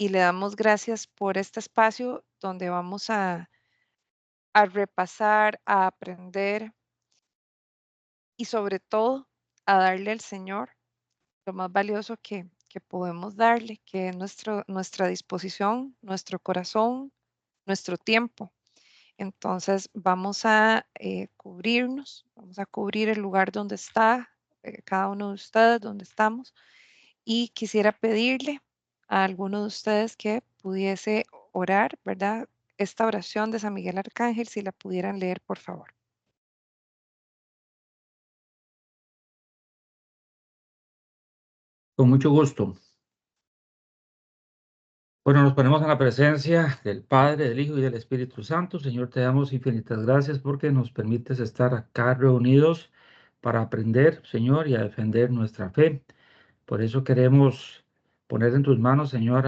y le damos gracias por este espacio donde vamos a repasar, a aprender y sobre todo a darle al Señor lo más valioso que podemos darle, que es nuestra disposición, nuestro corazón, nuestro tiempo. Entonces vamos a cubrirnos, vamos a cubrir el lugar donde está cada uno de ustedes, donde estamos. Y quisiera pedirle a alguno de ustedes que pudiese orar, ¿verdad? Esta oración de San Miguel Arcángel, si la pudieran leer, por favor. Con mucho gusto. Bueno, nos ponemos en la presencia del Padre, del Hijo y del Espíritu Santo. Señor, te damos infinitas gracias porque nos permites estar acá reunidos para aprender, Señor, y a defender nuestra fe. Por eso queremos poner en tus manos, Señor,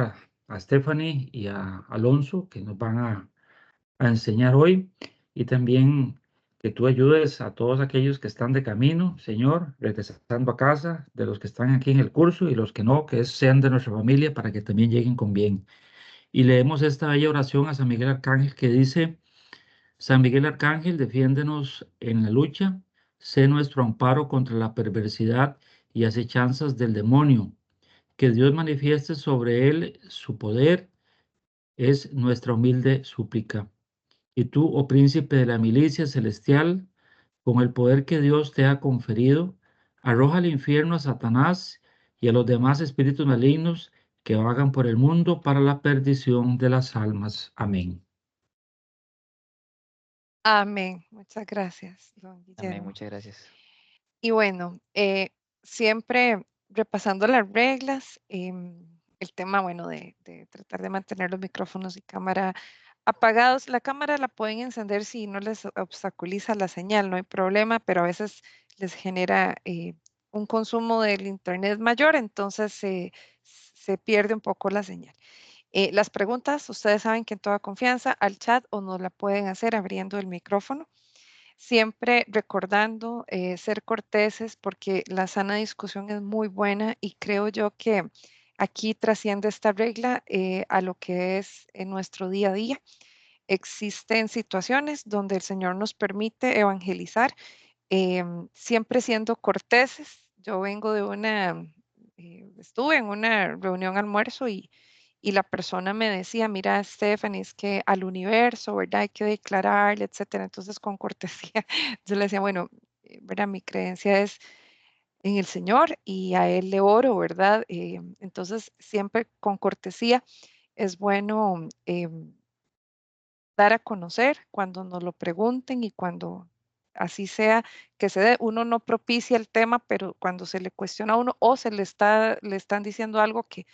a Stephanie y a Alonso, que nos van a enseñar hoy, y también que tú ayudes a todos aquellos que están de camino, Señor, regresando a casa, de los que están aquí en el curso y los que no, que sean de nuestra familia para que también lleguen con bien. Y leemos esta bella oración a San Miguel Arcángel que dice: San Miguel Arcángel, defiéndenos en la lucha, sé nuestro amparo contra la perversidad y acechanzas del demonio. Que Dios manifieste sobre él su poder, es nuestra humilde súplica. Y tú, oh príncipe de la milicia celestial, con el poder que Dios te ha conferido, arroja al infierno a Satanás y a los demás espíritus malignos que vagan por el mundo para la perdición de las almas. Amén. Amén. Muchas gracias, don Amén, Guillermo. muchas gracias. Y bueno, siempre repasando las reglas, el tema, bueno, de tratar de mantener los micrófonos y cámara apagados. La cámara la pueden encender si no les obstaculiza la señal, no hay problema, pero a veces les genera un consumo del internet mayor, entonces se pierde un poco la señal. Las preguntas, ustedes saben que en toda confianza al chat o nos la pueden hacer abriendo el micrófono. Siempre recordando ser corteses porque la sana discusión es muy buena y creo yo que aquí trasciende esta regla a lo que es en nuestro día a día. Existen situaciones donde el Señor nos permite evangelizar, siempre siendo corteses. Yo vengo de estuve en una reunión almuerzo y la persona me decía, mira, Stephanie, es que al universo, ¿verdad? Hay que declararle, etcétera. Entonces, con cortesía, yo le decía, bueno, ¿verdad? Mi creencia es en el Señor y a Él le oro, ¿verdad? Entonces, siempre con cortesía es bueno dar a conocer cuando nos lo pregunten y cuando así sea que se dé. Uno no propicia el tema, pero cuando se le cuestiona a uno o le están diciendo algo que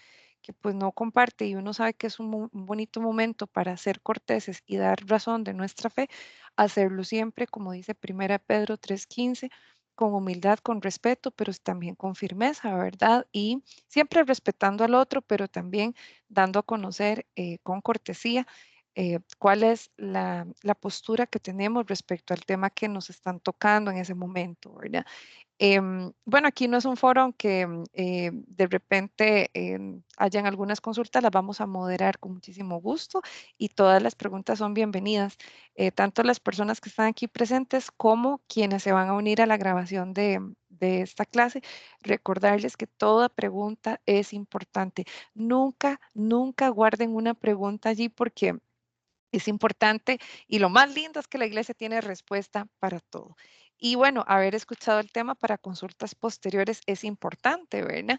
pues no comparte y uno sabe que es un bonito momento para ser corteses y dar razón de nuestra fe, hacerlo siempre, como dice Primera Pedro 3:15, con humildad, con respeto, pero también con firmeza, ¿verdad? Y siempre respetando al otro, pero también dando a conocer con cortesía cuál es la postura que tenemos respecto al tema que nos están tocando en ese momento, ¿verdad? Bueno, aquí no es un foro, aunque de repente hayan algunas consultas, las vamos a moderar con muchísimo gusto y todas las preguntas son bienvenidas, tanto las personas que están aquí presentes como quienes se van a unir a la grabación de esta clase. Recordarles que toda pregunta es importante. Nunca, nunca guarden una pregunta allí porque es importante y lo más lindo es que la iglesia tiene respuesta para todo. Y bueno, haber escuchado el tema para consultas posteriores es importante, ¿verdad?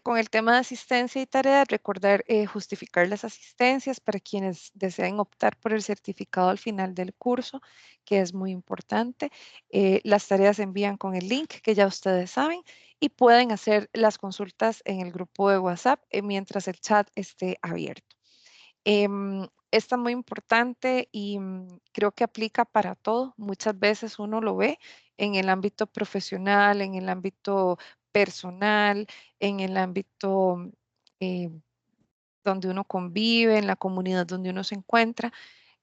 Con el tema de asistencia y tareas, recordar justificar las asistencias para quienes deseen optar por el certificado al final del curso, que es muy importante. Las tareas se envían con el link que ya ustedes saben y pueden hacer las consultas en el grupo de WhatsApp mientras el chat esté abierto. Esta es muy importante y creo que aplica para todo. Muchas veces uno lo ve en el ámbito profesional, en el ámbito personal, en el ámbito eh, donde uno convive, en la comunidad donde uno se encuentra,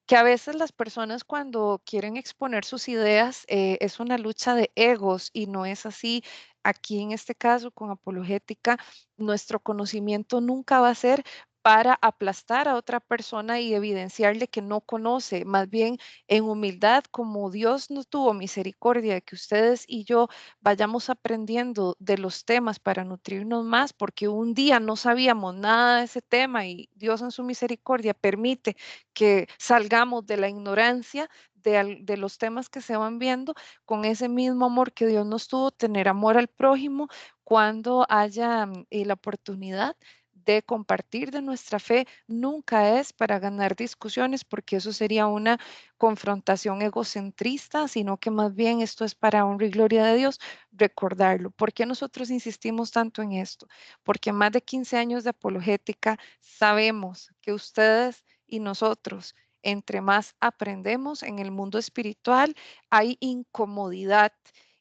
que a veces las personas cuando quieren exponer sus ideas es una lucha de egos y no es así. Aquí en este caso con apologética, nuestro conocimiento nunca va a ser para aplastar a otra persona y evidenciarle que no conoce, más bien en humildad, como Dios nos tuvo misericordia de que ustedes y yo vayamos aprendiendo de los temas para nutrirnos más, porque un día no sabíamos nada de ese tema y Dios en su misericordia permite que salgamos de la ignorancia de los temas que se van viendo, con ese mismo amor que Dios nos tuvo, tener amor al prójimo cuando haya la oportunidad de compartir de nuestra fe. Nunca es para ganar discusiones, porque eso sería una confrontación egocentrista, sino que más bien esto es para honra y gloria de Dios, recordarlo. ¿Por qué nosotros insistimos tanto en esto? Porque más de 15 años de apologética sabemos que ustedes y nosotros, entre más aprendemos en el mundo espiritual, hay incomodidad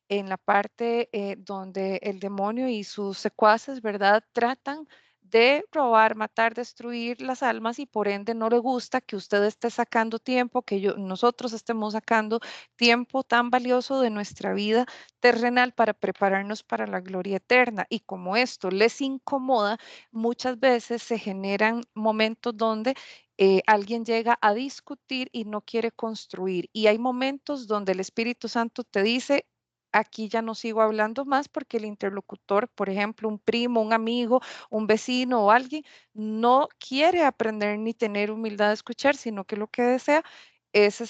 en la parte donde el demonio y sus secuaces, ¿verdad?, tratan de robar, matar, destruir las almas, y por ende no le gusta que usted esté sacando tiempo, que nosotros estemos sacando tiempo tan valioso de nuestra vida terrenal para prepararnos para la gloria eterna. Y como esto les incomoda, muchas veces se generan momentos donde alguien llega a discutir y no quiere construir. Y hay momentos donde el Espíritu Santo te dice: aquí ya no sigo hablando más, porque el interlocutor, por ejemplo, un primo, un amigo, un vecino o alguien, no quiere aprender ni tener humildad de escuchar, sino que lo que desea es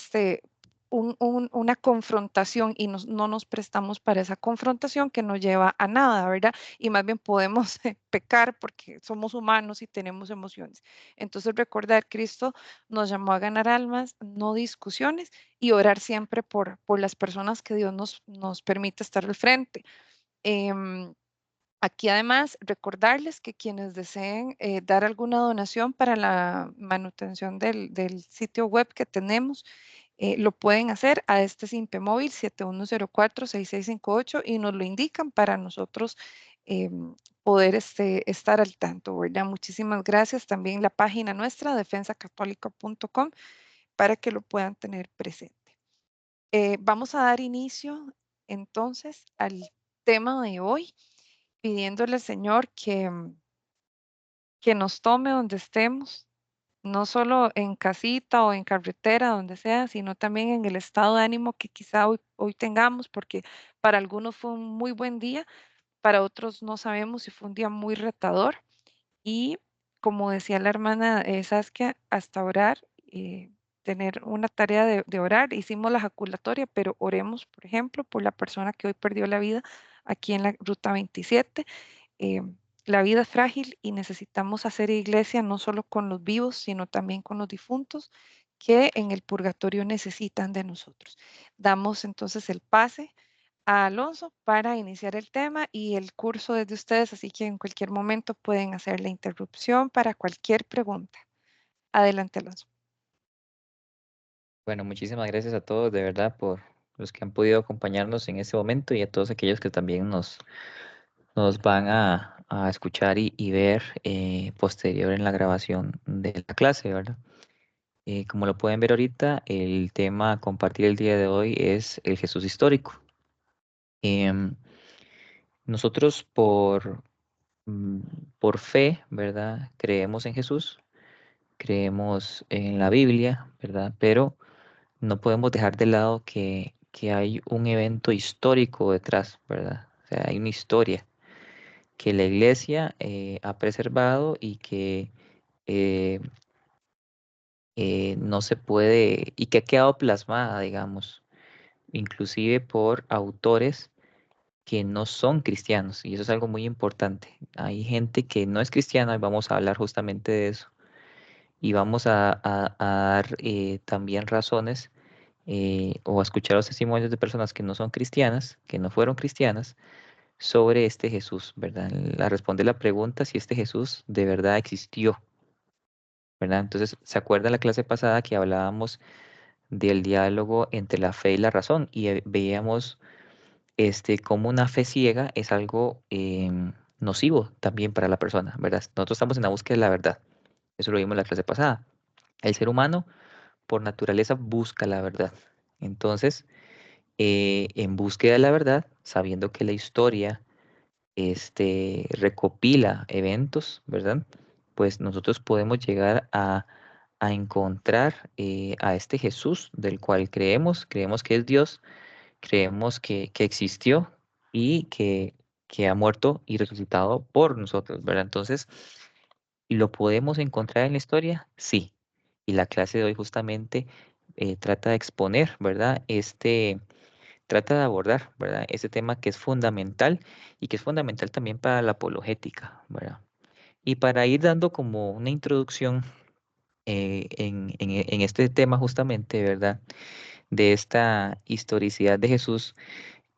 una confrontación, y no nos prestamos para esa confrontación que no lleva a nada, ¿verdad? Y más bien podemos pecar, porque somos humanos y tenemos emociones. Entonces, recordar, Cristo nos llamó a ganar almas, no discusiones, y orar siempre por las personas que Dios nos permite estar al frente. Em, Aquí además recordarles que quienes deseen dar alguna donación para la manutención del sitio web que tenemos, lo pueden hacer a este Simpe móvil 7104-6658, y nos lo indican para nosotros poder estar al tanto, ¿verdad? Muchísimas gracias. También la página nuestra, defensacatólica.com, para que lo puedan tener presente. Vamos a dar inicio entonces al tema de hoy, pidiéndole al Señor que nos tome donde estemos, no solo en casita o en carretera, donde sea, sino también en el estado de ánimo que quizá hoy tengamos, porque para algunos fue un muy buen día, para otros no sabemos si fue un día muy retador. Y como decía la hermana Saskia, hasta orar, tener una tarea de orar. Hicimos la jaculatoria, pero oremos, por ejemplo, por la persona que hoy perdió la vida aquí en la Ruta 27. eh, la vida es frágil y necesitamos hacer iglesia no solo con los vivos, sino también con los difuntos que en el purgatorio necesitan de nosotros. Damos entonces el pase a Alonso para iniciar el tema, y el curso es de ustedes, así que en cualquier momento pueden hacer la interrupción para cualquier pregunta. Adelante, Alonso. Bueno, muchísimas gracias a todos, de verdad, por los que han podido acompañarnos en este momento y a todos aquellos que también nos van a escuchar y ver posterior en la grabación de la clase, ¿verdad? Como lo pueden ver ahorita, el tema a compartir el día de hoy es el Jesús histórico. Em, Nosotros mm, por fe, ¿verdad? Creemos en Jesús, creemos en la Biblia, ¿verdad? Pero no podemos dejar de lado que hay un evento histórico detrás, ¿verdad? O sea, hay una historia que la iglesia ha preservado y que eh, no se puede, y que ha quedado plasmada, digamos, inclusive por autores que no son cristianos, y eso es algo muy importante. Hay gente que no es cristiana, y vamos a hablar justamente de eso, y vamos a dar también razones o a escuchar los testimonios de personas que no son cristianas, que no fueron cristianas, sobre este Jesús, ¿verdad? A responder la pregunta si este Jesús de verdad existió, ¿verdad? Entonces, ¿se acuerda la clase pasada que hablábamos del diálogo entre la fe y la razón? Y veíamos cómo una fe ciega es algo nocivo también para la persona, ¿verdad? Nosotros estamos en la búsqueda de la verdad. Eso lo vimos en la clase pasada. El ser humano, por naturaleza, busca la verdad. Entonces, en búsqueda de la verdad, sabiendo que la historia recopila eventos, ¿verdad? pues nosotros podemos llegar a encontrar a este Jesús del cual creemos que es Dios, creemos que existió y que ha muerto y resucitado por nosotros, ¿verdad? Entonces, ¿lo podemos encontrar en la historia? Sí. Y la clase de hoy justamente trata de exponer, ¿verdad? Trata de abordar, ¿verdad? Este tema que es fundamental y que es fundamental también para la apologética, ¿verdad? Y para ir dando como una introducción en este tema justamente, ¿verdad? De esta historicidad de Jesús,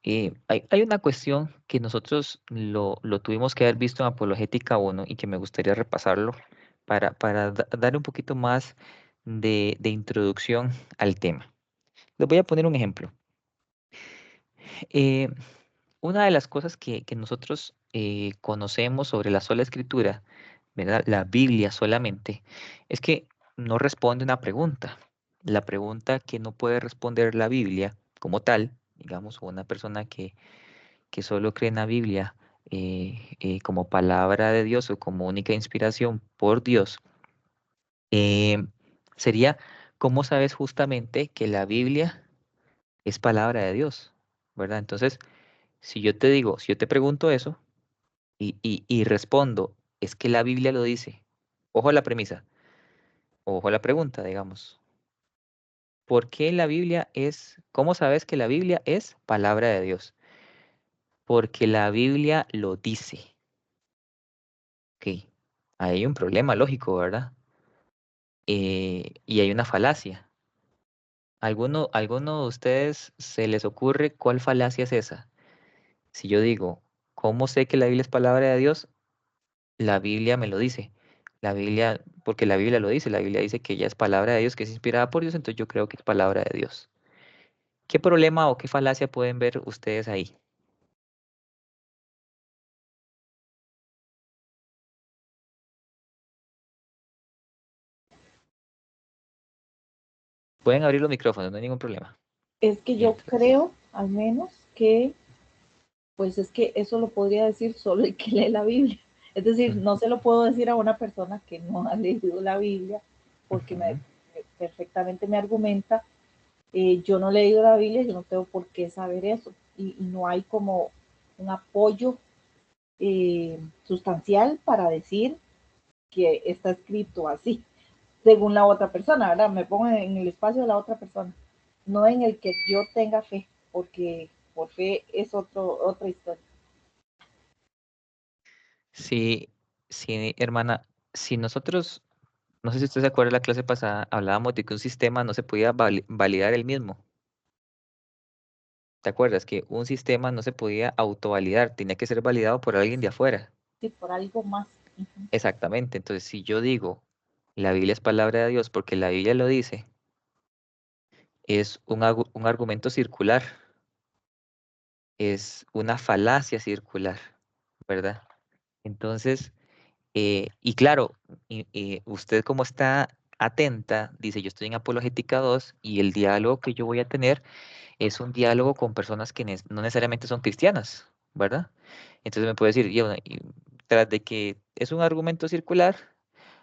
hay una cuestión que nosotros lo tuvimos que haber visto en Apologética 1 y que me gustaría repasarlo para dar un poquito más de introducción al tema. Les voy a poner un ejemplo. Eh, una de las cosas que nosotros conocemos sobre la sola escritura, ¿verdad? La Biblia solamente, es que no responde una pregunta. La pregunta que no puede responder la Biblia como tal, digamos, o una persona que solo cree en la Biblia como palabra de Dios o como única inspiración por Dios, eh, sería, ¿cómo sabes justamente que la Biblia es palabra de Dios? ¿Verdad? Entonces, si yo te digo, si yo te pregunto eso y respondo, es que la Biblia lo dice. Ojo a la premisa, ojo a la pregunta, digamos. ¿Por qué la Biblia es, cómo sabes que la Biblia es palabra de Dios? Porque la Biblia lo dice. Ok, ahí hay un problema lógico, ¿verdad? Y hay una falacia. ¿Alguno de ustedes se les ocurre cuál falacia es esa? Si yo digo, ¿cómo sé que la Biblia es palabra de Dios? La Biblia me lo dice. La Biblia, porque la Biblia lo dice, la Biblia dice que ella es palabra de Dios, que es inspirada por Dios, entonces yo creo que es palabra de Dios. ¿Qué problema o qué falacia pueden ver ustedes ahí? Pueden abrir los micrófonos, no hay ningún problema. Es que yo creo, al menos, que pues es que eso lo podría decir solo el que lee la Biblia. Es decir, no se lo puedo decir a una persona que no ha leído la Biblia, porque perfectamente me argumenta, yo no he leído la Biblia, yo no tengo por qué saber eso. Y no hay como un apoyo sustancial para decir que está escrito así, según la otra persona, ¿verdad? Me pongo en el espacio de la otra persona, no en el que yo tenga fe, porque por fe es otra historia. Sí, sí, hermana, si nosotros, no sé si usted se acuerda de la clase pasada, hablábamos de que un sistema no se podía validar el mismo. ¿Te acuerdas? Que un sistema no se podía autovalidar, tenía que ser validado por alguien de afuera. Sí, por algo más. Exactamente. Entonces, si yo digo, la Biblia es palabra de Dios porque la Biblia lo dice, es un argumento circular, es una falacia circular, ¿verdad? Entonces, y claro, usted como está atenta, dice, yo estoy en Apologética 2 y el diálogo que yo voy a tener es un diálogo con personas que no necesariamente son cristianas, ¿verdad? Entonces me puede decir, y tras de que es un argumento circular,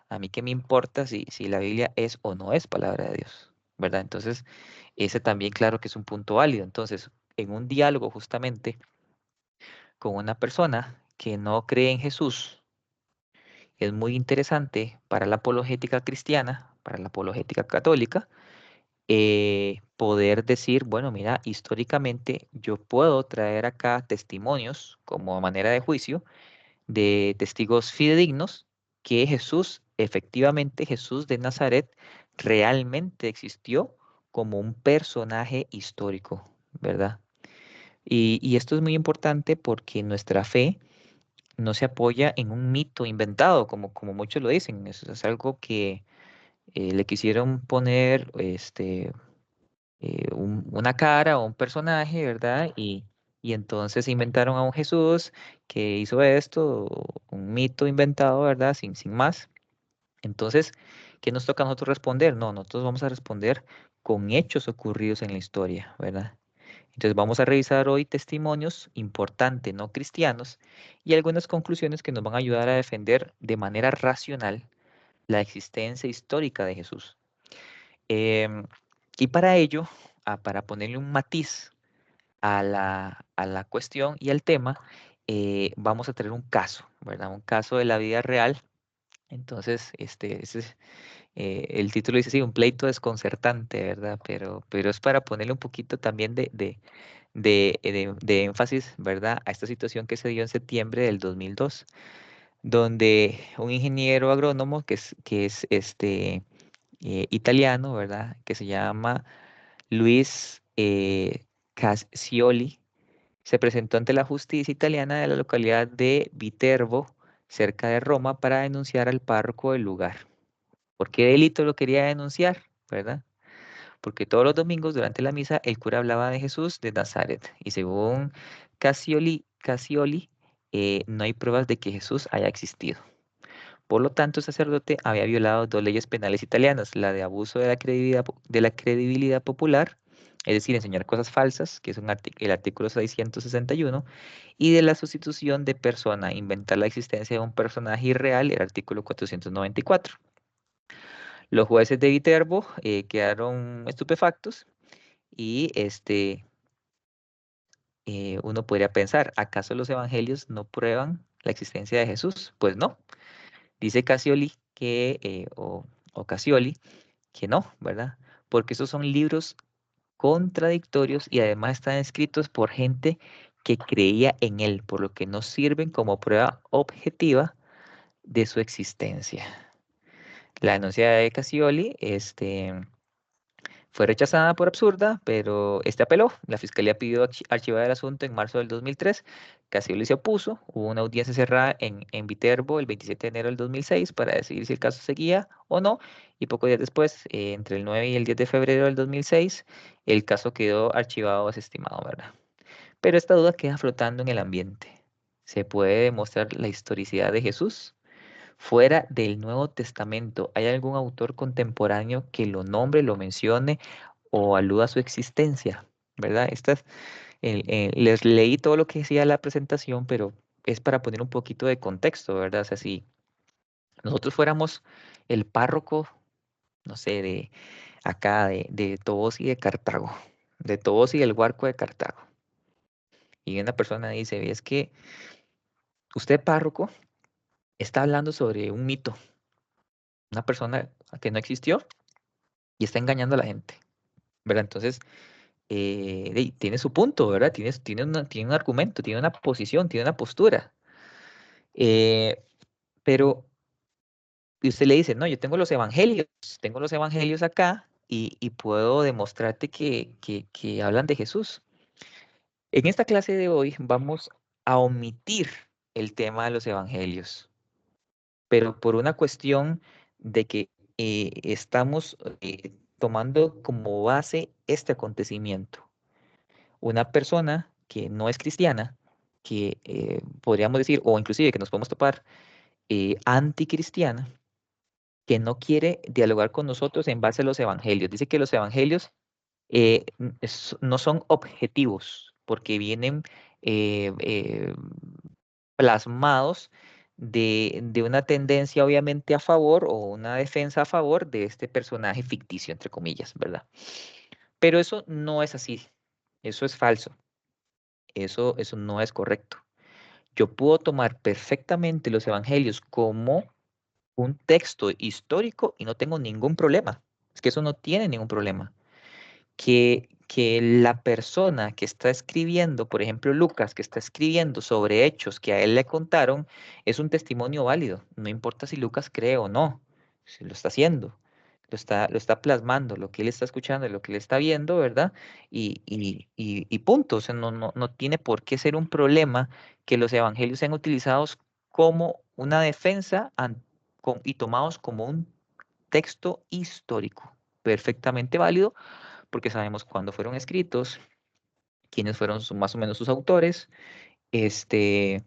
a mí qué me importa si la Biblia es o no es palabra de Dios, ¿verdad? Entonces, ese también claro que es un punto válido. Entonces, en un diálogo justamente con una persona que no cree en Jesús, es muy interesante para la apologética cristiana, para la apologética católica, poder decir, bueno, mira, históricamente yo puedo traer acá testimonios como manera de juicio de testigos fidedignos que Jesús, efectivamente Jesús de Nazaret, realmente existió como un personaje histórico, ¿verdad? Y esto es muy importante porque nuestra fe no se apoya en un mito inventado, como muchos lo dicen. Eso es algo que le quisieron poner una cara o un personaje, ¿verdad? Y entonces inventaron a un Jesús que hizo esto, un mito inventado, ¿verdad? Sin más. Entonces, ¿qué nos toca a nosotros responder? No, nosotros vamos a responder con hechos ocurridos en la historia, ¿verdad? Entonces vamos a revisar hoy testimonios importantes no cristianos y algunas conclusiones que nos van a ayudar a defender de manera racional la existencia histórica de Jesús. Y para ello, para ponerle un matiz a la cuestión y al tema, vamos a traer un caso, ¿verdad? Un caso de la vida real. Entonces, el título dice así, un pleito desconcertante, ¿verdad? Pero es para ponerle un poquito también de énfasis, ¿verdad? A esta situación que se dio en septiembre del 2002, donde un ingeniero agrónomo que es italiano, ¿verdad? Que se llama Luis Cassioli, se presentó ante la justicia italiana de la localidad de Viterbo, cerca de Roma, para denunciar al párroco del lugar. ¿Por qué delito lo quería denunciar? ¿Verdad? Porque todos los domingos durante la misa el cura hablaba de Jesús de Nazaret y según Cassioli, no hay pruebas de que Jesús haya existido. Por lo tanto, el sacerdote había violado dos leyes penales italianas, la de abuso de la credibilidad popular, es decir, enseñar cosas falsas, que es el artículo 661, y de la sustitución de persona, inventar la existencia de un personaje irreal, el artículo 494. Los jueces de Viterbo quedaron estupefactos y uno podría pensar, ¿acaso los evangelios no prueban la existencia de Jesús? Pues no. Dice Cassioli o Cassioli que no, ¿verdad? Porque esos son libros contradictorios y además están escritos por gente que creía en él, por lo que no sirven como prueba objetiva de su existencia. La denuncia de Cassioli, fue rechazada por absurda, pero apeló. La fiscalía pidió archivar el asunto en marzo del 2003. Cassioli se opuso. Hubo una audiencia cerrada en Viterbo el 27 de enero del 2006 para decidir si el caso seguía o no. Y pocos días después, entre el 9 y el 10 de febrero del 2006, el caso quedó archivado o desestimado, ¿verdad? Pero esta duda queda flotando en el ambiente. ¿Se puede demostrar la historicidad de Jesús? Fuera del Nuevo Testamento, ¿hay algún autor contemporáneo que lo nombre, lo mencione o aluda a su existencia? ¿Verdad? Les leí todo lo que decía la presentación, pero es para poner un poquito de contexto, ¿verdad? O sea, si nosotros fuéramos el párroco, no sé, de acá, de Tobos y de Cartago, de Tobos y del Huarco de Cartago, y una persona dice, es que usted párroco está hablando sobre un mito, una persona que no existió y está engañando a la gente, ¿verdad? Entonces, tiene su punto, ¿verdad? Tiene un argumento, tiene una posición, tiene una postura. Eh, pero y usted le dice, no, yo tengo los evangelios acá y puedo demostrarte que hablan de Jesús. En esta clase de hoy vamos a omitir el tema de los evangelios, pero por una cuestión de que estamos tomando como base este acontecimiento. Una persona que no es cristiana, que podríamos decir, o inclusive que nos podemos topar anticristiana, que no quiere dialogar con nosotros en base a los evangelios. Dice que los evangelios no son objetivos, porque vienen eh, eh, plasmados de una tendencia obviamente a favor o una defensa a favor de este personaje ficticio, entre comillas, ¿verdad? Pero eso no es así, eso es falso, eso no es correcto. Yo puedo tomar perfectamente los evangelios como un texto histórico y no tengo ningún problema. Es que eso no tiene ningún problema. Que la persona que está escribiendo, por ejemplo, Lucas, que está escribiendo sobre hechos que a él le contaron, es un testimonio válido. No importa si Lucas cree o no, si lo está haciendo, lo está plasmando, lo que él está escuchando, lo que él está viendo, ¿verdad? Y punto. O sea, no tiene por qué ser un problema que los evangelios sean utilizados como una defensa y tomados como un texto histórico, perfectamente válido porque sabemos cuándo fueron escritos, quiénes fueron más o menos sus autores, este,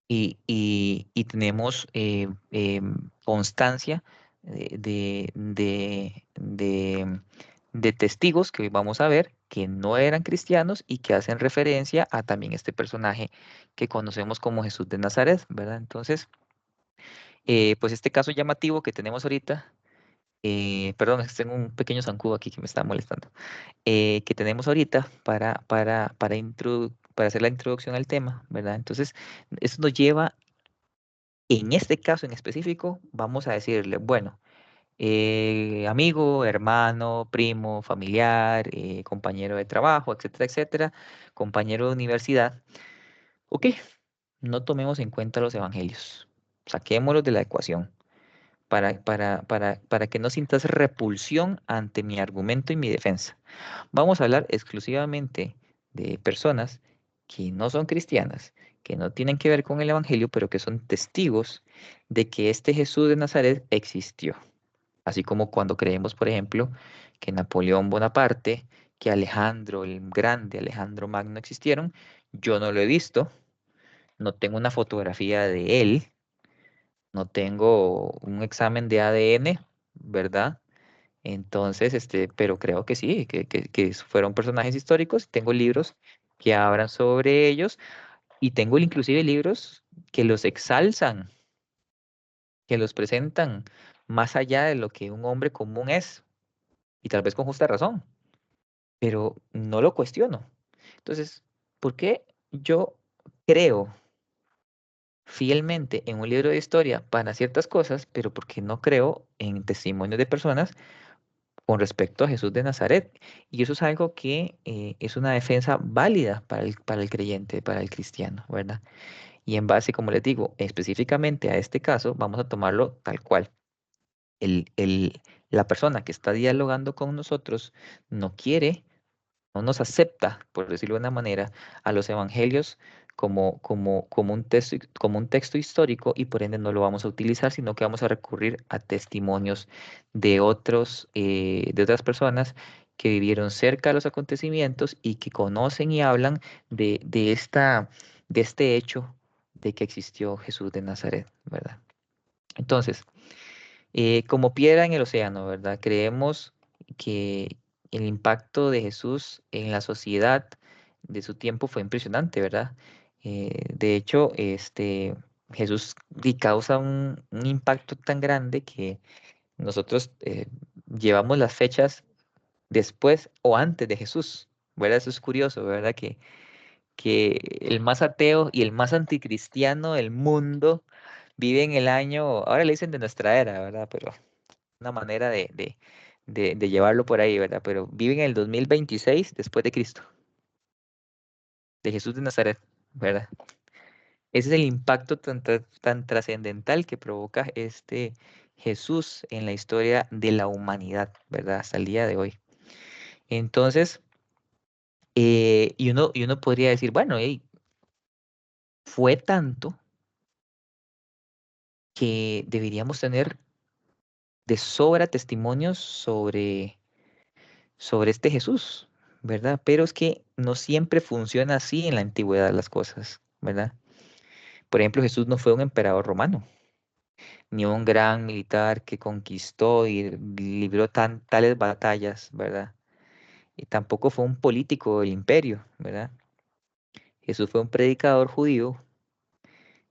y tenemos constancia de de testigos que hoy vamos a ver que no eran cristianos y que hacen referencia a también este personaje que conocemos como Jesús de Nazaret, ¿verdad? Entonces, pues este caso llamativo que tenemos ahorita, perdón, es que tengo un pequeño zancudo aquí que me está molestando, que tenemos ahorita para hacer la introducción al tema, ¿verdad? Entonces, eso nos lleva, en este caso en específico, vamos a decirle, bueno, amigo, hermano, primo, familiar, compañero de trabajo, etcétera, etcétera, compañero de universidad. Ok, no tomemos en cuenta los evangelios. Saquémoslos de la ecuación para que no sientas repulsión ante mi argumento y mi defensa. Vamos a hablar exclusivamente de personas que no son cristianas, que no tienen que ver con el evangelio, pero que son testigos de que este Jesús de Nazaret existió. Así como cuando creemos, por ejemplo, que Napoleón Bonaparte, que Alejandro el Grande, Alejandro Magno existieron, yo no lo he visto, no tengo una fotografía de él, no tengo un examen de ADN, ¿verdad? Entonces, pero creo que sí, que fueron personajes históricos, tengo libros que hablan sobre ellos y tengo inclusive libros que los exalzan, que los presentan más allá de lo que un hombre común es, y tal vez con justa razón, pero no lo cuestiono. Entonces, ¿por qué yo creo fielmente en un libro de historia para ciertas cosas, pero porque no creo en testimonios de personas con respecto a Jesús de Nazaret? Y eso es algo que es una defensa válida para el creyente, para el cristiano, ¿verdad? Y en base, como les digo, específicamente a este caso, vamos a tomarlo tal cual. La persona que está dialogando con nosotros no quiere, no nos acepta, por decirlo de una manera, a los evangelios como un texto histórico, y por ende no lo vamos a utilizar, sino que vamos a recurrir a testimonios de otras personas que vivieron cerca de los acontecimientos y que conocen y hablan de este hecho de que existió Jesús de Nazaret, ¿verdad? Entonces, como piedra en el océano, ¿verdad? Creemos que el impacto de Jesús en la sociedad de su tiempo fue impresionante, ¿verdad? De hecho, Jesús causa un impacto tan grande que nosotros llevamos las fechas después o antes de Jesús, ¿verdad? Eso es curioso, ¿verdad? Que el más ateo y el más anticristiano del mundo vive en el año, ahora le dicen de nuestra era, ¿verdad? Pero una manera de llevarlo por ahí, ¿verdad? Pero vive en el 2026 después de Cristo, de Jesús de Nazaret, ¿verdad? Ese es el impacto tan trascendental que provoca este Jesús en la historia de la humanidad, ¿verdad? Hasta el día de hoy. Entonces, y uno podría decir, bueno, hey, fue tanto que deberíamos tener de sobra testimonios sobre este Jesús, ¿verdad? Pero es que no siempre funciona así en la antigüedad las cosas, ¿verdad? Por ejemplo, Jesús no fue un emperador romano, ni un gran militar que conquistó y libró tales batallas, ¿verdad? Y tampoco fue un político del imperio, ¿verdad? Jesús fue un predicador judío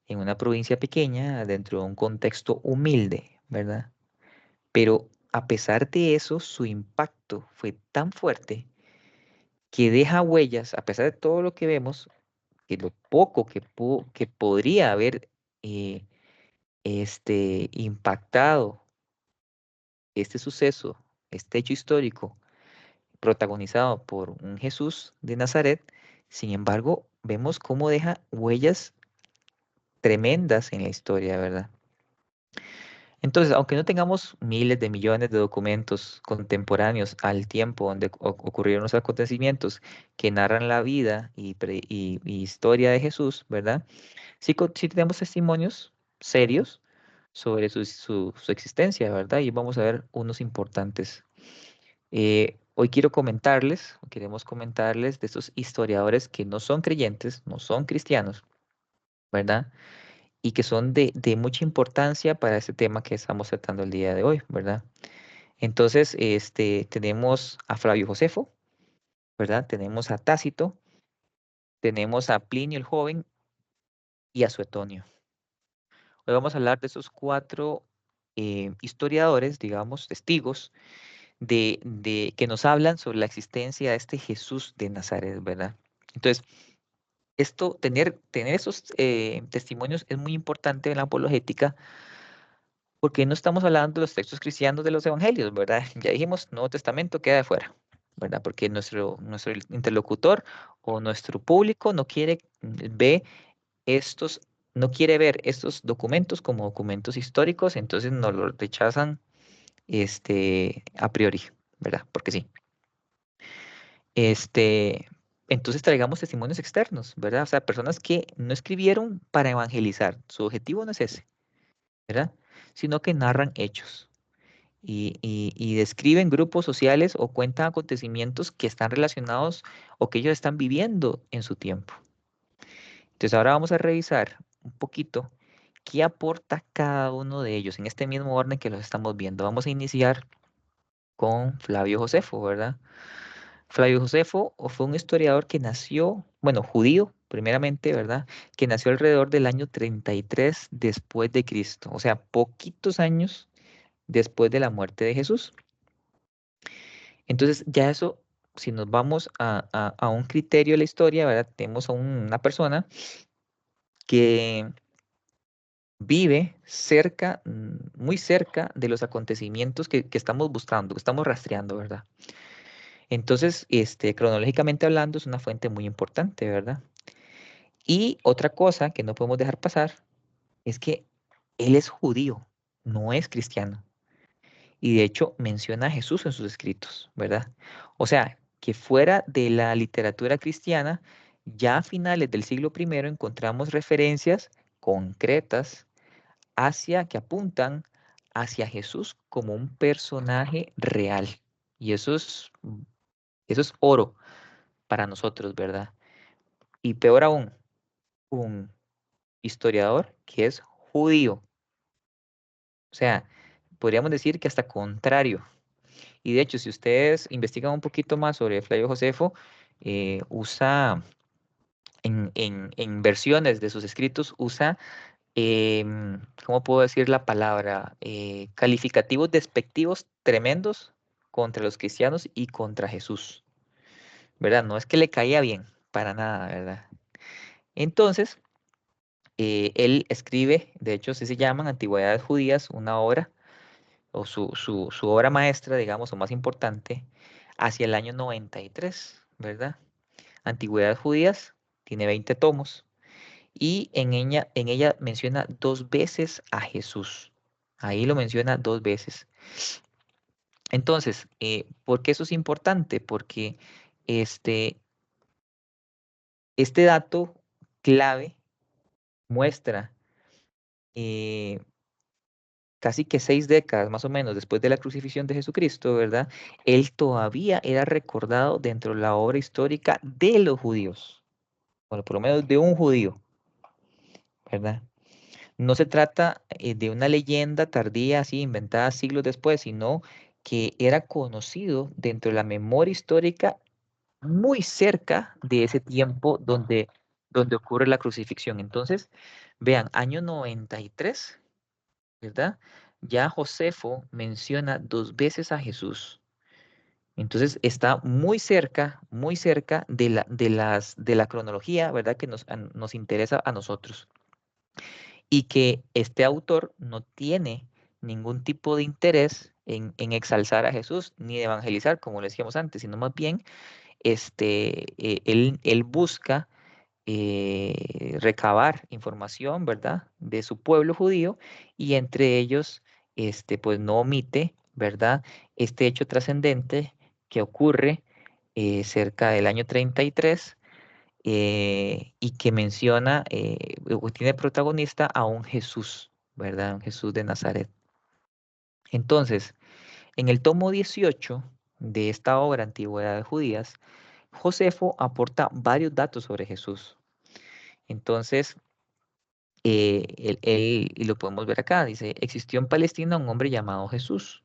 en una provincia pequeña, dentro de un contexto humilde, ¿verdad? Pero a pesar de eso, su impacto fue tan fuerte que deja huellas, a pesar de todo lo que vemos, que lo poco que podría haber eh, impactado este suceso, este hecho histórico protagonizado por un Jesús de Nazaret. Sin embargo, vemos cómo deja huellas tremendas en la historia, ¿verdad? Entonces, aunque no tengamos miles de millones de documentos contemporáneos al tiempo donde ocurrieron los acontecimientos que narran la vida y historia de Jesús, ¿verdad? Sí tenemos testimonios serios sobre su existencia, ¿verdad? Y vamos a ver unos importantes. Hoy queremos comentarles de estos historiadores que no son creyentes, no son cristianos, ¿verdad? Y que son de mucha importancia para este tema que estamos tratando el día de hoy, ¿verdad? Entonces, tenemos a Flavio Josefo, ¿verdad? Tenemos a Tácito, tenemos a Plinio el joven y a Suetonio. Hoy vamos a hablar de esos 4 historiadores, digamos, testigos, que nos hablan sobre la existencia de este Jesús de Nazaret, ¿verdad? Entonces, tener esos testimonios es muy importante en la apologética, porque no estamos hablando de los textos cristianos de los evangelios, ¿verdad? Ya dijimos, Nuevo Testamento queda de fuera, ¿verdad? Porque nuestro interlocutor o nuestro público no quiere ver estos documentos como documentos históricos, entonces nos los rechazan a priori, ¿verdad? Porque sí. Este, entonces traigamos testimonios externos, ¿verdad? O sea, personas que no escribieron para evangelizar. Su objetivo no es ese, ¿verdad? Sino que narran hechos y describen grupos sociales o cuentan acontecimientos que están relacionados o que ellos están viviendo en su tiempo. Entonces ahora vamos a revisar un poquito qué aporta cada uno de ellos en este mismo orden que los estamos viendo. Vamos a iniciar con Flavio Josefo, ¿verdad? Flavio Josefo fue un historiador que nació, bueno, judío primeramente, ¿verdad? Que nació alrededor del año 33 después de Cristo, o sea, poquitos años después de la muerte de Jesús. Entonces, ya eso, si nos vamos a un criterio de la historia, ¿verdad? Tenemos a una persona que vive cerca, muy cerca de los acontecimientos que estamos buscando, que estamos rastreando, ¿verdad? Entonces, cronológicamente hablando, es una fuente muy importante, ¿verdad? Y otra cosa que no podemos dejar pasar es que él es judío, no es cristiano. Y de hecho menciona a Jesús en sus escritos, ¿verdad? O sea, que fuera de la literatura cristiana, ya a finales del siglo I encontramos referencias concretas que apuntan hacia Jesús como un personaje real. Y eso es oro para nosotros, ¿verdad? Y peor aún, un historiador que es judío. O sea, podríamos decir que hasta contrario. Y de hecho, si ustedes investigan un poquito más sobre Flavio Josefo, usa en versiones de sus escritos, usa, ¿cómo puedo decir la palabra? Calificativos despectivos tremendos contra los cristianos y contra Jesús, ¿verdad? No es que le caía bien, para nada, ¿verdad? Entonces, él escribe, de hecho, así se llaman Antigüedades Judías, una obra, o su obra maestra, digamos, o más importante, hacia el año 93, ¿verdad? Antigüedades Judías, tiene 20 tomos, y en ella menciona 2 veces a Jesús. Ahí lo menciona 2 veces. Entonces, ¿por qué eso es importante? Porque este, este dato clave muestra casi que 6 décadas más o menos después de la crucifixión de Jesucristo, ¿verdad? Él todavía era recordado dentro de la obra histórica de los judíos, bueno, por lo menos de un judío, ¿verdad? No se trata de una leyenda tardía, así inventada siglos después, sino que era conocido dentro de la memoria histórica muy cerca de ese tiempo donde ocurre la crucifixión. Entonces, vean, año 93, ¿verdad? Ya Josefo menciona 2 veces a Jesús. Entonces está muy cerca de la cronología, ¿verdad? Que nos interesa a nosotros. Y que este autor no tiene ningún tipo de interés en exalzar a Jesús ni de evangelizar, como le decíamos antes, sino más bien él busca recabar información, ¿verdad?, de su pueblo judío, y entre ellos, pues no omite, ¿verdad?, este hecho trascendente que ocurre cerca del año 33 y que menciona o tiene protagonista a un Jesús, ¿verdad?, un Jesús de Nazaret. Entonces, en el tomo 18 de esta obra, Antigüedades Judías, Josefo aporta varios datos sobre Jesús. Entonces, y lo podemos ver acá, dice, existió en Palestina un hombre llamado Jesús.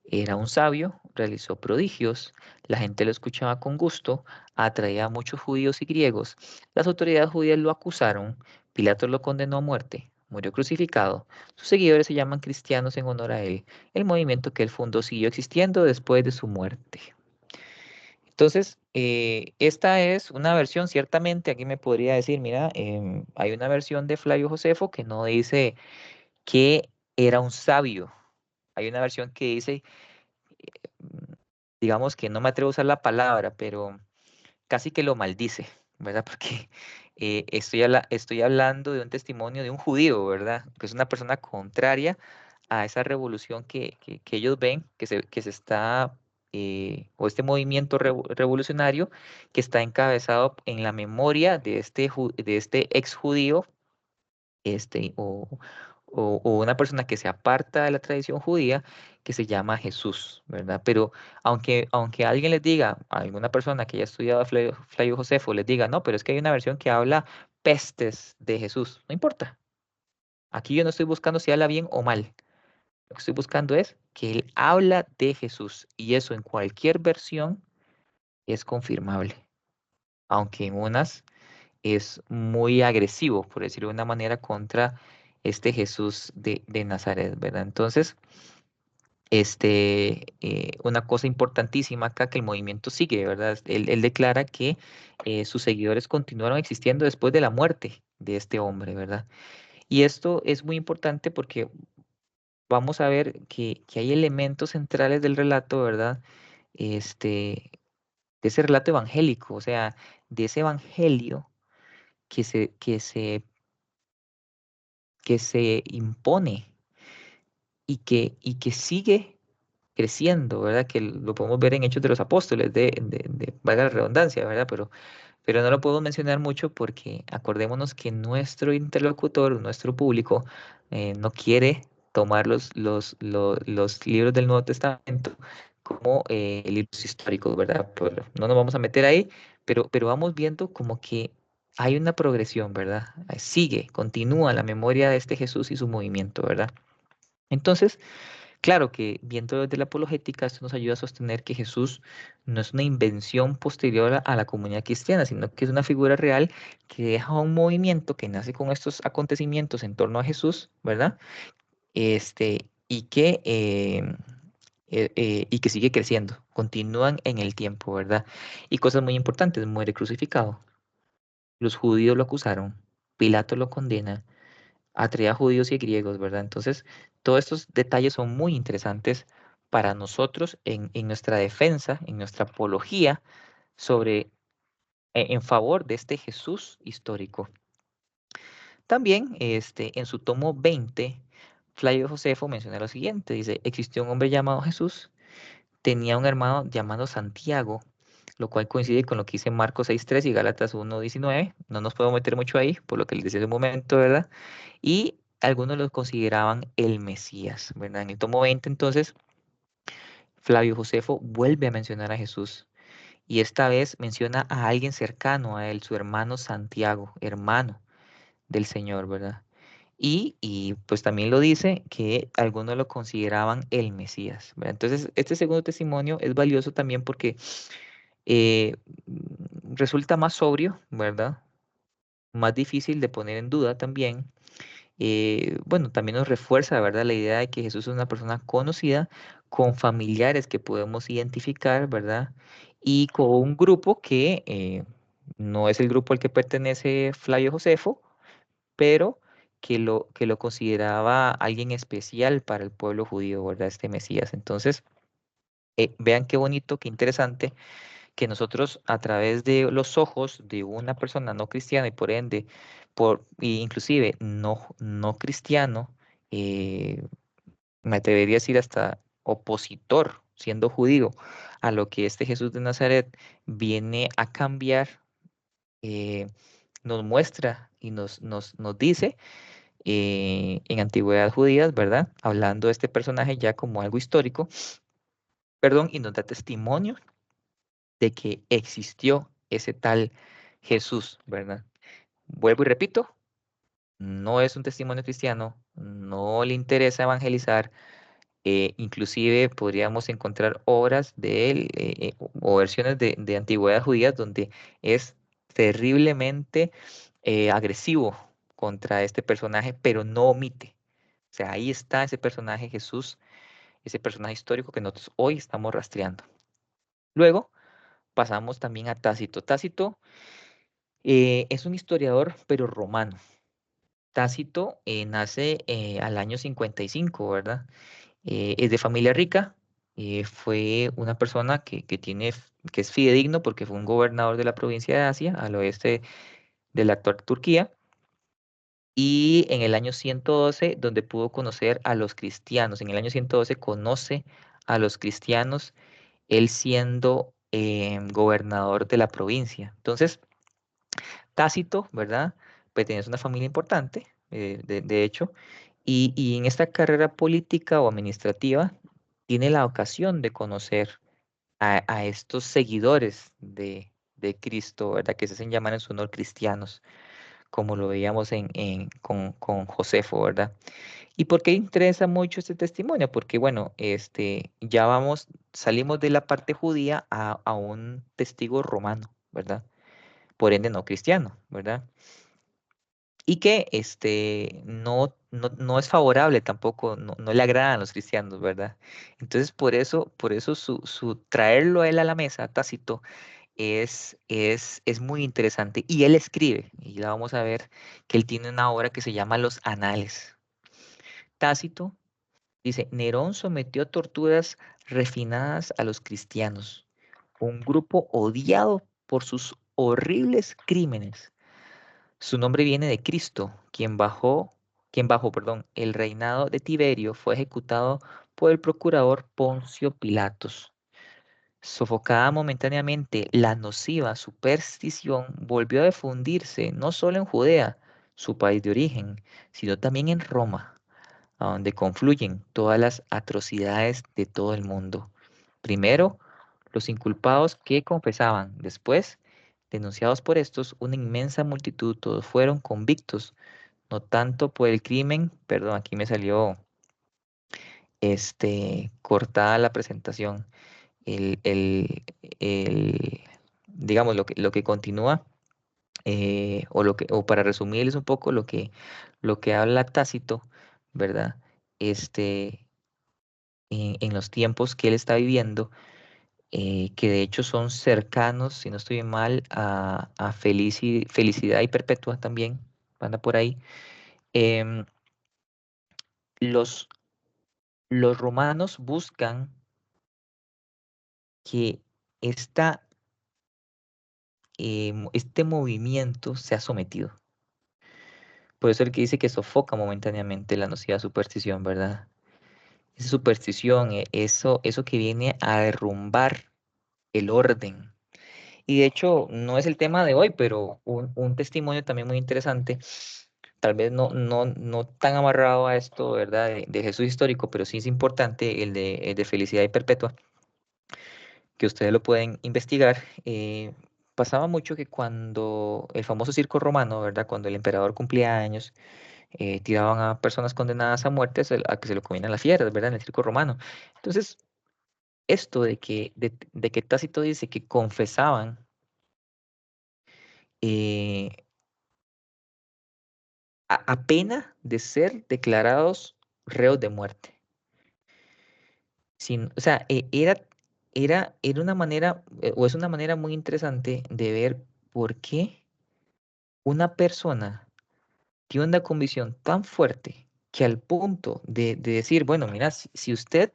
Era un sabio, realizó prodigios, la gente lo escuchaba con gusto, atraía a muchos judíos y griegos. Las autoridades judías lo acusaron, Pilato lo condenó a muerte, murió crucificado. Sus seguidores se llaman cristianos en honor a él. El movimiento que él fundó siguió existiendo después de su muerte. Entonces, esta es una versión, ciertamente, aquí me podría decir, mira, hay una versión de Flavio Josefo que no dice que era un sabio. Hay una versión que dice, mm, digamos que no me atrevo a usar la palabra, pero casi que lo maldice, ¿verdad? Porque estoy hablando de un testimonio de un judío, ¿verdad? Que es una persona contraria a esa revolución que ellos ven, que se está, o este movimiento revolucionario que está encabezado en la memoria de este ex judío, o una persona que se aparta de la tradición judía, que se llama Jesús, ¿verdad? Pero aunque alguien les diga, a alguna persona que haya estudiado a Flavio Josefo, les diga, no, pero es que hay una versión que habla pestes de Jesús, no importa. Aquí yo no estoy buscando si habla bien o mal. Lo que estoy buscando es que él habla de Jesús y eso en cualquier versión es confirmable, aunque en unas es muy agresivo, por decirlo de una manera, contra este Jesús de Nazaret, ¿verdad? Entonces, una cosa importantísima acá que el movimiento sigue, ¿verdad? Él declara que sus seguidores continuaron existiendo después de la muerte de este hombre, ¿verdad? Y esto es muy importante porque vamos a ver que hay elementos centrales del relato, ¿verdad? Este, de ese relato evangélico, o sea, de ese evangelio que se impone y que sigue creciendo, ¿verdad? Que lo podemos ver en Hechos de los Apóstoles, valga la redundancia, ¿verdad? Pero no lo puedo mencionar mucho porque acordémonos que nuestro interlocutor, nuestro público, no quiere tomar los libros del Nuevo Testamento como libros históricos, ¿verdad? No nos vamos a meter ahí, pero vamos viendo como que hay una progresión, ¿verdad? Sigue, continúa la memoria de este Jesús y su movimiento, ¿verdad? Entonces, claro que viendo desde la apologética, esto nos ayuda a sostener que Jesús no es una invención posterior a la comunidad cristiana, sino que es una figura real que deja un movimiento que nace con estos acontecimientos en torno a Jesús, ¿verdad? Y que sigue creciendo, continúan en el tiempo, ¿verdad? Y cosas muy importantes, muere crucificado. Los judíos lo acusaron, Pilato lo condena, atraía judíos y griegos, ¿verdad? Entonces, todos estos detalles son muy interesantes para nosotros en nuestra defensa, en nuestra apología en favor de este Jesús histórico. También, en su tomo 20, Flavio Josefo menciona lo siguiente, dice, existió un hombre llamado Jesús, tenía un hermano llamado Santiago, lo cual coincide con lo que dice Marcos 6.3 y Gálatas 1.19. No nos podemos meter mucho ahí, por lo que les decía hace un momento, ¿verdad? Y algunos lo consideraban el Mesías, ¿verdad? En el tomo 20, entonces, Flavio Josefo vuelve a mencionar a Jesús y esta vez menciona a alguien cercano a él, su hermano Santiago, hermano del Señor, ¿verdad? Y pues también lo dice que algunos lo consideraban el Mesías, ¿verdad? Entonces, este segundo testimonio es valioso también porque eh, resulta más sobrio, ¿verdad? Más difícil de poner en duda también. Bueno, también nos refuerza, ¿verdad? La idea de que Jesús es una persona conocida, con familiares que podemos identificar, ¿verdad? Y con un grupo que no es el grupo al que pertenece Flavio Josefo, pero que lo consideraba alguien especial para el pueblo judío, ¿verdad? Este Mesías. Entonces, vean qué bonito, qué interesante que nosotros a través de los ojos de una persona no cristiana y por ende, y inclusive no cristiano, eh, me atrevería a decir hasta opositor, siendo judío, a lo que este Jesús de Nazaret viene a cambiar, nos muestra y nos dice en antigüedad judías, ¿verdad? Hablando de este personaje ya como algo histórico, perdón, y nos da testimonio de que existió ese tal Jesús, ¿verdad? Vuelvo y repito, no es un testimonio cristiano, no le interesa evangelizar, Inclusive podríamos encontrar obras de él o versiones de antigüedades judías donde es terriblemente agresivo contra este personaje, pero no omite. O sea, ahí está ese personaje Jesús, ese personaje histórico que nosotros hoy estamos rastreando. Luego pasamos también a Tácito. Tácito es un historiador, pero romano. Tácito nace al año 55, ¿verdad? Es de familia rica, fue una persona que es fidedigno porque fue un gobernador de la provincia de Asia, al oeste de la actual Turquía, y en el año 112, donde pudo conocer a los cristianos. En el año 112 conoce a los cristianos, él siendo gobernador de la provincia. Entonces, Tácito, ¿verdad? Pertenece a una familia importante, de hecho, y en esta carrera política o administrativa tiene la ocasión de conocer a estos seguidores de Cristo, ¿verdad? Que se hacen llamar en su honor cristianos, como lo veíamos con Josefo, ¿verdad? ¿Y por qué interesa mucho este testimonio? Porque, bueno, ya salimos de la parte judía a un testigo romano, ¿verdad? Por ende no cristiano, ¿verdad? Y que no es favorable tampoco, no le agradan a los cristianos, ¿verdad? Entonces, por eso su traerlo a él a la mesa, Tácito, es muy interesante. Y él escribe, y la vamos a ver, que él tiene una obra que se llama Los Anales. Tácito dice, Nerón sometió a torturas refinadas a los cristianos, un grupo odiado por sus horribles crímenes. Su nombre viene de Cristo, quien bajo el reinado de Tiberio fue ejecutado por el procurador Poncio Pilatos. Sofocada momentáneamente, la nociva superstición volvió a difundirse no solo en Judea, su país de origen, sino también en Roma, a donde confluyen todas las atrocidades de todo el mundo. Primero, los inculpados que confesaban, después, denunciados por estos, una inmensa multitud, todos fueron convictos, no tanto por el crimen, perdón, aquí me salió cortada la presentación, el, el, digamos, lo que continúa, o para resumirles un poco lo que habla Tácito, ¿verdad? Este, en los tiempos que él está viviendo, que de hecho son cercanos, si no estoy mal, a Felicidad y Perpetua también, anda por ahí. em, los, los romanos buscan que esta, este movimiento sea sometido. Por eso el que dice que sofoca momentáneamente la nociva superstición, ¿verdad? Esa superstición, eso que viene a derrumbar el orden. Y de hecho, no es el tema de hoy, pero un testimonio también muy interesante, tal vez no tan amarrado a esto, ¿verdad? De Jesús histórico, pero sí es importante el de Felicidad y Perpetua, que ustedes lo pueden investigar. Pasaba mucho que cuando el famoso circo romano, ¿verdad? Cuando el emperador cumplía años, tiraban a personas condenadas a muerte a que se lo comieran las fieras, ¿verdad? En el circo romano. Entonces, esto de que Tácito dice que confesaban, eh, a pena de ser declarados reos de muerte. O sea, era una manera, o es una manera muy interesante de ver por qué una persona tiene una convicción tan fuerte que al punto de decir, bueno, mira, si usted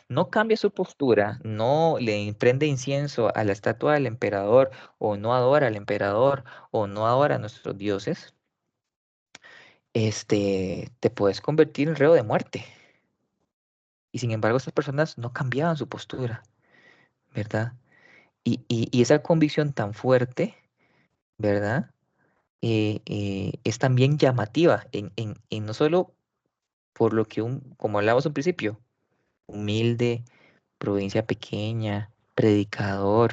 no cambia su postura, no le prende incienso a la estatua del emperador, o no adora al emperador, o no adora a nuestros dioses, te puedes convertir en reo de muerte. Y sin embargo, estas personas no cambiaban su postura, ¿verdad? Y esa convicción tan fuerte, ¿verdad? Es también llamativa en no solo por lo que como hablábamos al principio, humilde, provincia pequeña, predicador,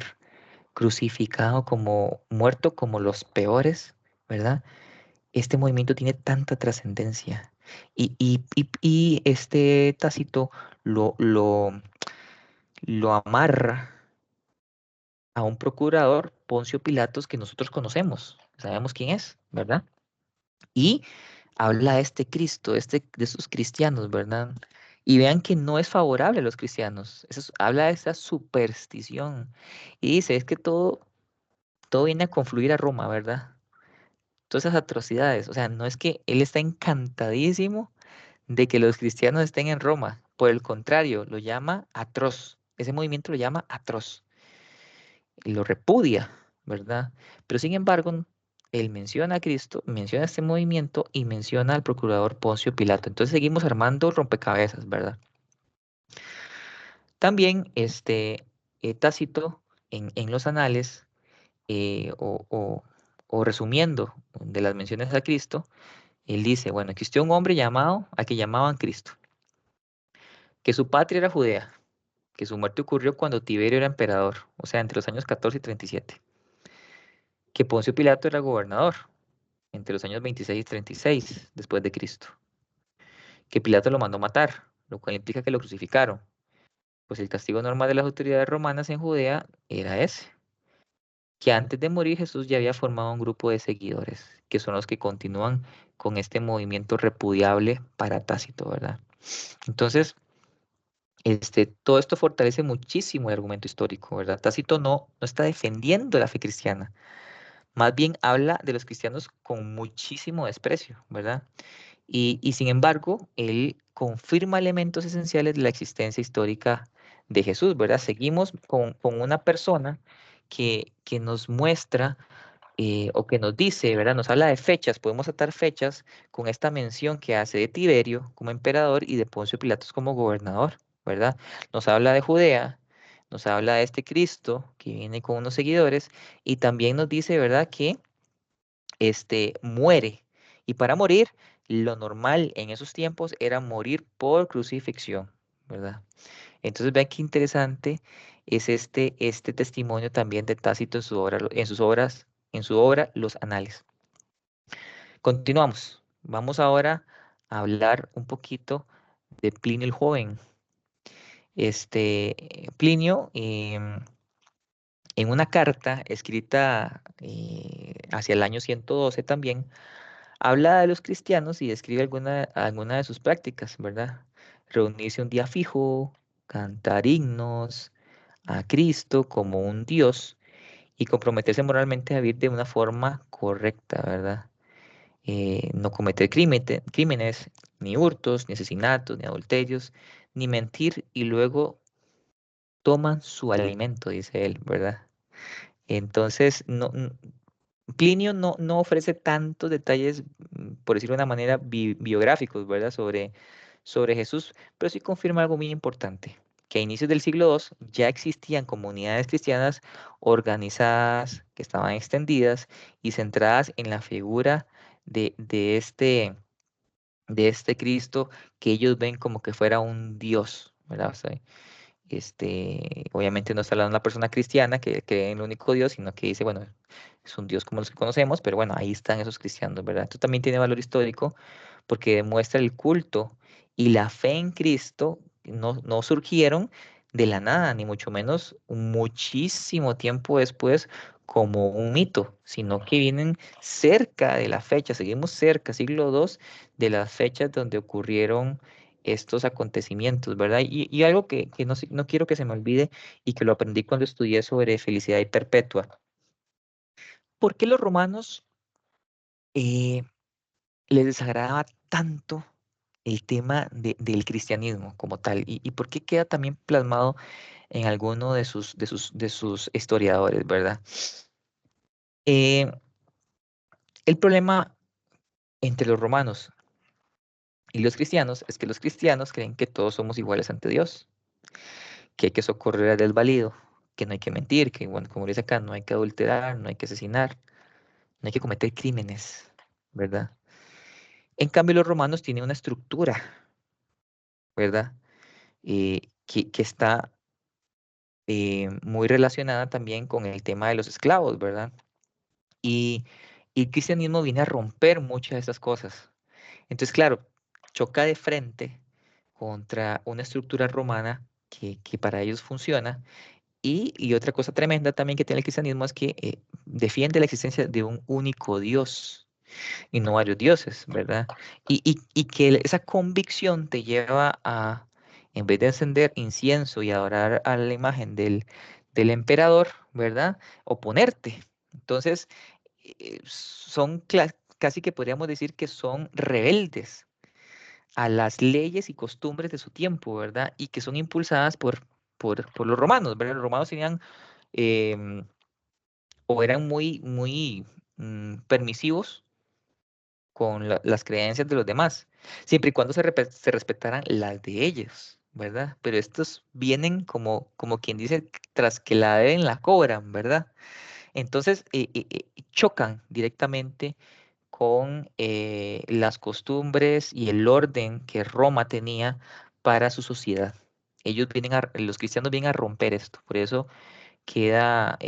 crucificado como muerto como los peores, ¿verdad? Este movimiento tiene tanta trascendencia Y este Tácito lo amarra a un procurador, Poncio Pilatos, que nosotros conocemos, sabemos quién es, ¿verdad? Y habla de este Cristo, de estos cristianos, ¿verdad? Y vean que no es favorable a los cristianos. Habla de esa superstición. Y dice, es que todo viene a confluir a Roma, ¿verdad? Todas esas atrocidades. O sea, no es que él está encantadísimo de que los cristianos estén en Roma. Por el contrario, lo llama atroz. Ese movimiento lo llama atroz. Y lo repudia, ¿verdad? Pero sin embargo, él menciona a Cristo, menciona este movimiento y menciona al procurador Poncio Pilato. Entonces seguimos armando rompecabezas, ¿verdad? También Tácito en los anales, o resumiendo de las menciones a Cristo, él dice, bueno, existió un hombre llamado, a que llamaban Cristo, que su patria era Judea, que su muerte ocurrió cuando Tiberio era emperador, o sea, entre los años 14 y 37, que Poncio Pilato era gobernador, entre los años 26 y 36 después de Cristo, que Pilato lo mandó matar, lo cual implica que lo crucificaron, pues el castigo normal de las autoridades romanas en Judea era ese, que antes de morir Jesús ya había formado un grupo de seguidores, que son los que continúan con este movimiento repudiable para Tácito, ¿verdad? Entonces, todo esto fortalece muchísimo el argumento histórico, ¿verdad? Tácito no está defendiendo la fe cristiana, más bien habla de los cristianos con muchísimo desprecio, ¿verdad? Y sin embargo, él confirma elementos esenciales de la existencia histórica de Jesús, ¿verdad? Seguimos con una persona que nos muestra, o que nos dice, ¿verdad? Nos habla de fechas, podemos atar fechas con esta mención que hace de Tiberio como emperador y de Poncio Pilatos como gobernador, ¿verdad? Nos habla de Judea, nos habla de este Cristo que viene con unos seguidores y también nos dice, ¿verdad? Que muere. Y para morir, lo normal en esos tiempos era morir por crucifixión, ¿verdad? Entonces vean qué interesante es este testimonio también de Tácito en su obra Los Anales. Continuamos. Vamos ahora a hablar un poquito de Plinio el Joven. Plinio, en una carta escrita hacia el año 112 también, habla de los cristianos y describe alguna de sus prácticas, ¿verdad? Reunirse un día fijo, cantar himnos a Cristo como un Dios y comprometerse moralmente a vivir de una forma correcta, ¿verdad? No cometer crímenes, ni hurtos, ni asesinatos, ni adulterios, ni mentir y luego toman su alimento, dice él, ¿verdad? Entonces, Plinio no ofrece tantos detalles, por decirlo de una manera, biográficos, ¿verdad? Sobre Jesús, pero sí confirma algo muy importante, que a inicios del siglo II ya existían comunidades cristianas organizadas, que estaban extendidas y centradas en la figura de este Cristo que ellos ven como que fuera un Dios, ¿verdad? O sea, obviamente no está hablando de una persona cristiana que cree en el único Dios, sino que dice, bueno, es un Dios como los que conocemos, pero bueno, ahí están esos cristianos, ¿verdad? Esto también tiene valor histórico porque demuestra el culto y la fe en Cristo no surgieron de la nada, ni mucho menos muchísimo tiempo después como un mito, sino que vienen cerca de la fecha, seguimos cerca, siglo II, de las fechas donde ocurrieron estos acontecimientos, ¿verdad? Y algo que no quiero que se me olvide y que lo aprendí cuando estudié sobre felicidad y perpetua. ¿Por qué los romanos eh, les desagradaba tanto el tema del cristianismo como tal? ¿Y por qué queda también plasmado en alguno de sus historiadores, ¿verdad? Eh, el problema entre los romanos y los cristianos es que los cristianos creen que todos somos iguales ante Dios, que hay que socorrer al desvalido, que no hay que mentir, que, bueno, como dice acá, no hay que adulterar, no hay que asesinar, no hay que cometer crímenes, ¿verdad? En cambio, los romanos tienen una estructura, ¿verdad? Que está muy relacionada también con el tema de los esclavos, ¿verdad? Y el cristianismo viene a romper muchas de esas cosas. Entonces, claro, choca de frente contra una estructura romana que para ellos funciona. Y otra cosa tremenda también que tiene el cristianismo es que defiende la existencia de un único Dios y no varios dioses, ¿verdad? Y que esa convicción te lleva a, en vez de encender incienso y adorar a la imagen del emperador, ¿verdad? Oponerte. Entonces, son casi que podríamos decir que son rebeldes a las leyes y costumbres de su tiempo, ¿verdad? Y que son impulsadas por los romanos, ¿verdad? Los romanos tenían em, o eran muy permisivos con las creencias de los demás, siempre y cuando se respetaran las de ellos, ¿verdad? Pero estos vienen como quien dice, tras que la deben, la cobran, ¿verdad? Entonces, chocan directamente con las costumbres y el orden que Roma tenía para su sociedad. Los cristianos vienen a romper esto, por eso queda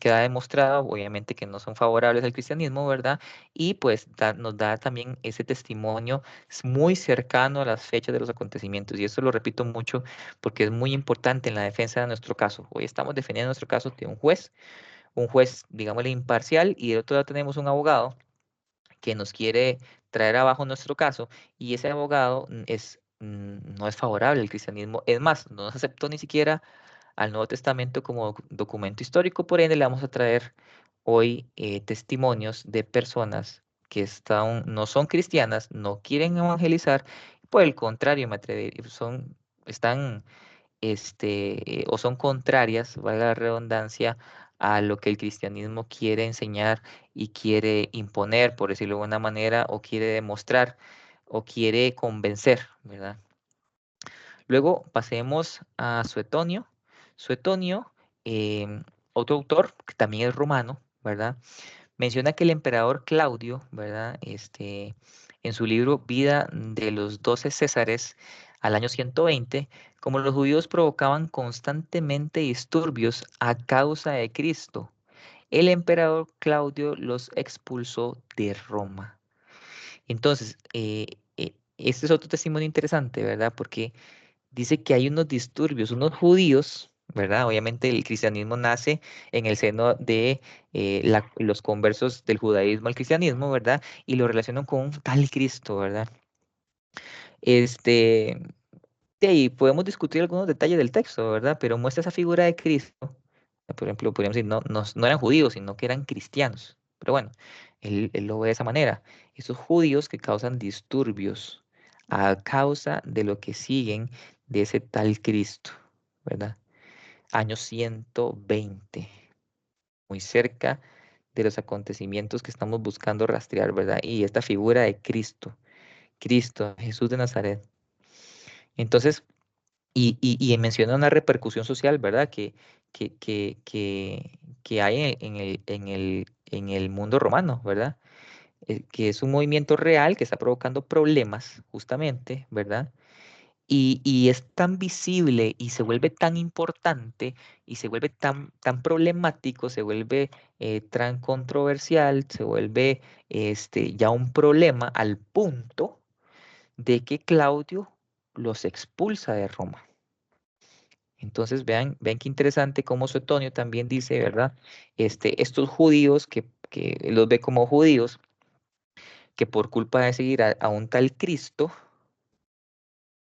demostrado, obviamente, que no son favorables al cristianismo, ¿verdad? Y pues nos da también ese testimonio muy cercano a las fechas de los acontecimientos. Y esto lo repito mucho porque es muy importante en la defensa de nuestro caso. Hoy estamos defendiendo nuestro caso de un juez, digámosle, imparcial, y del otro lado tenemos un abogado que nos quiere traer abajo nuestro caso, y ese abogado no es favorable al cristianismo. Es más, no nos aceptó ni siquiera al Nuevo Testamento como documento histórico. Por ende, le vamos a traer hoy testimonios de personas que no son cristianas, no quieren evangelizar, por el contrario, me atrevería, están, o son contrarias, valga la redundancia, a lo que el cristianismo quiere enseñar y quiere imponer, por decirlo de alguna manera, o quiere demostrar, o quiere convencer, ¿verdad? Luego pasemos a Suetonio. Suetonio, otro autor que también es romano, ¿verdad? Menciona que el emperador Claudio, ¿verdad? En su libro Vida de los 12 Césares, al año 120, como los judíos provocaban constantemente disturbios a causa de Cristo, el emperador Claudio los expulsó de Roma. Entonces, este es otro testimonio interesante, ¿verdad? Porque dice que hay unos disturbios, unos judíos, ¿verdad? Obviamente el cristianismo nace en el seno de los conversos del judaísmo al cristianismo, ¿verdad? Y lo relacionan con un tal Cristo, ¿verdad? Este, de ahí podemos discutir algunos detalles del texto, ¿verdad? Pero muestra esa figura de Cristo. Por ejemplo, podríamos decir, no eran judíos, sino que eran cristianos. Pero bueno, él lo ve de esa manera. Esos judíos que causan disturbios a causa de lo que siguen de ese tal Cristo, ¿verdad? Año 120, muy cerca de los acontecimientos que estamos buscando rastrear, ¿verdad? Y esta figura de Cristo, Jesús de Nazaret. Entonces, y menciona una repercusión social, ¿verdad? Que hay en el mundo romano, ¿verdad? Que es un movimiento real que está provocando problemas, justamente, ¿verdad? Y es tan visible y se vuelve tan importante y se vuelve tan problemático, se vuelve tan controversial, se vuelve ya un problema al punto de que Claudio los expulsa de Roma. Entonces vean qué interesante cómo Suetonio también dice, ¿verdad? Estos judíos que los ve como judíos, que por culpa de seguir a un tal Cristo,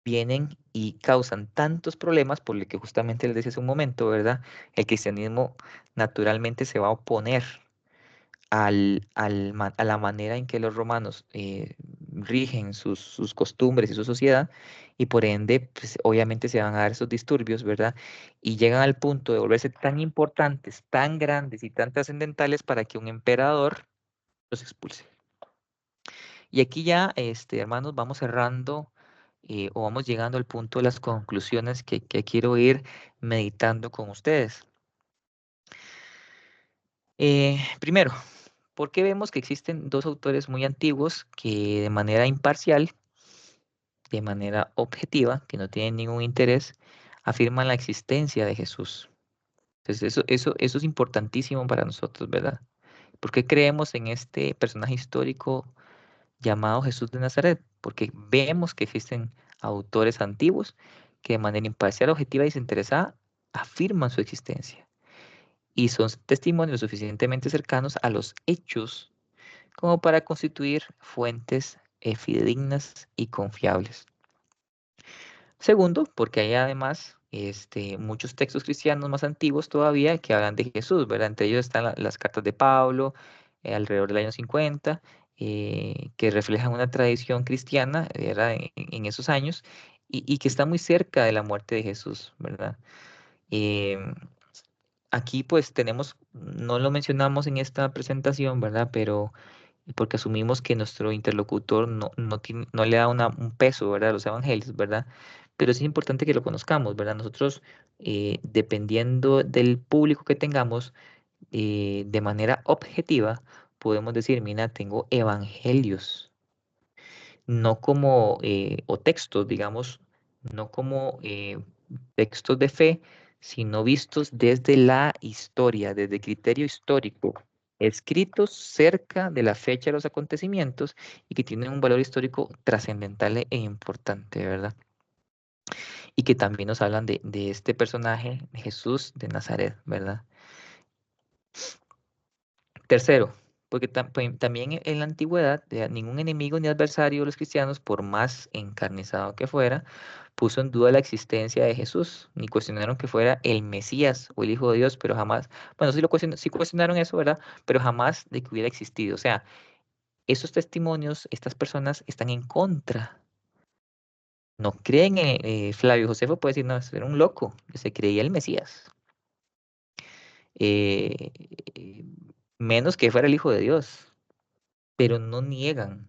vienen y causan tantos problemas, por lo que justamente les decía hace un momento, ¿verdad? El cristianismo naturalmente se va a oponer a la manera en que los romanos rigen sus costumbres y su sociedad, y por ende, pues, obviamente se van a dar esos disturbios, ¿verdad? Y llegan al punto de volverse tan importantes, tan grandes y tan trascendentales para que un emperador los expulse. Y aquí ya, hermanos, vamos cerrando o vamos llegando al punto de las conclusiones que quiero ir meditando con ustedes. Primero, ¿por qué vemos que existen dos autores muy antiguos que de manera imparcial, de manera objetiva, que no tienen ningún interés, afirman la existencia de Jesús? Entonces eso es importantísimo para nosotros, ¿verdad? ¿Por qué creemos en este personaje histórico llamado Jesús de Nazaret, porque vemos que existen autores antiguos que de manera imparcial, objetiva y desinteresada afirman su existencia y son testimonios suficientemente cercanos a los hechos como para constituir fuentes fidedignas y confiables. Segundo, porque hay además muchos textos cristianos más antiguos todavía que hablan de Jesús, ¿verdad? Entre ellos están las cartas de Pablo, alrededor del año 50, que reflejan una tradición cristiana, ¿verdad? En esos años, y que está muy cerca de la muerte de Jesús, ¿verdad? Em, Aquí pues tenemos, no lo mencionamos en esta presentación, ¿verdad? Pero porque asumimos que nuestro interlocutor no le da un peso, ¿verdad? A los evangelios, ¿verdad? Pero sí es importante que lo conozcamos, ¿verdad? Nosotros, dependiendo del público que tengamos, de manera objetiva, podemos decir, mira, tengo evangelios, no como, o textos, digamos, no como textos de fe, sino vistos desde la historia, desde criterio histórico, escritos cerca de la fecha de los acontecimientos y que tienen un valor histórico trascendental e importante, ¿verdad? Y que también nos hablan de este personaje, Jesús de Nazaret, ¿verdad? Tercero, porque también en la antigüedad ningún enemigo ni adversario de los cristianos, por más encarnizado que fuera, puso en duda la existencia de Jesús, ni cuestionaron que fuera el Mesías o el Hijo de Dios, pero jamás, bueno, sí cuestionaron eso, ¿verdad? Pero jamás de que hubiera existido. O sea, esos testimonios, estas personas están en contra. No creen en Flavio Josefo, puede decir, no, era un loco, que se creía el Mesías. Eh, eh, Menos que fuera el Hijo de Dios, pero no niegan.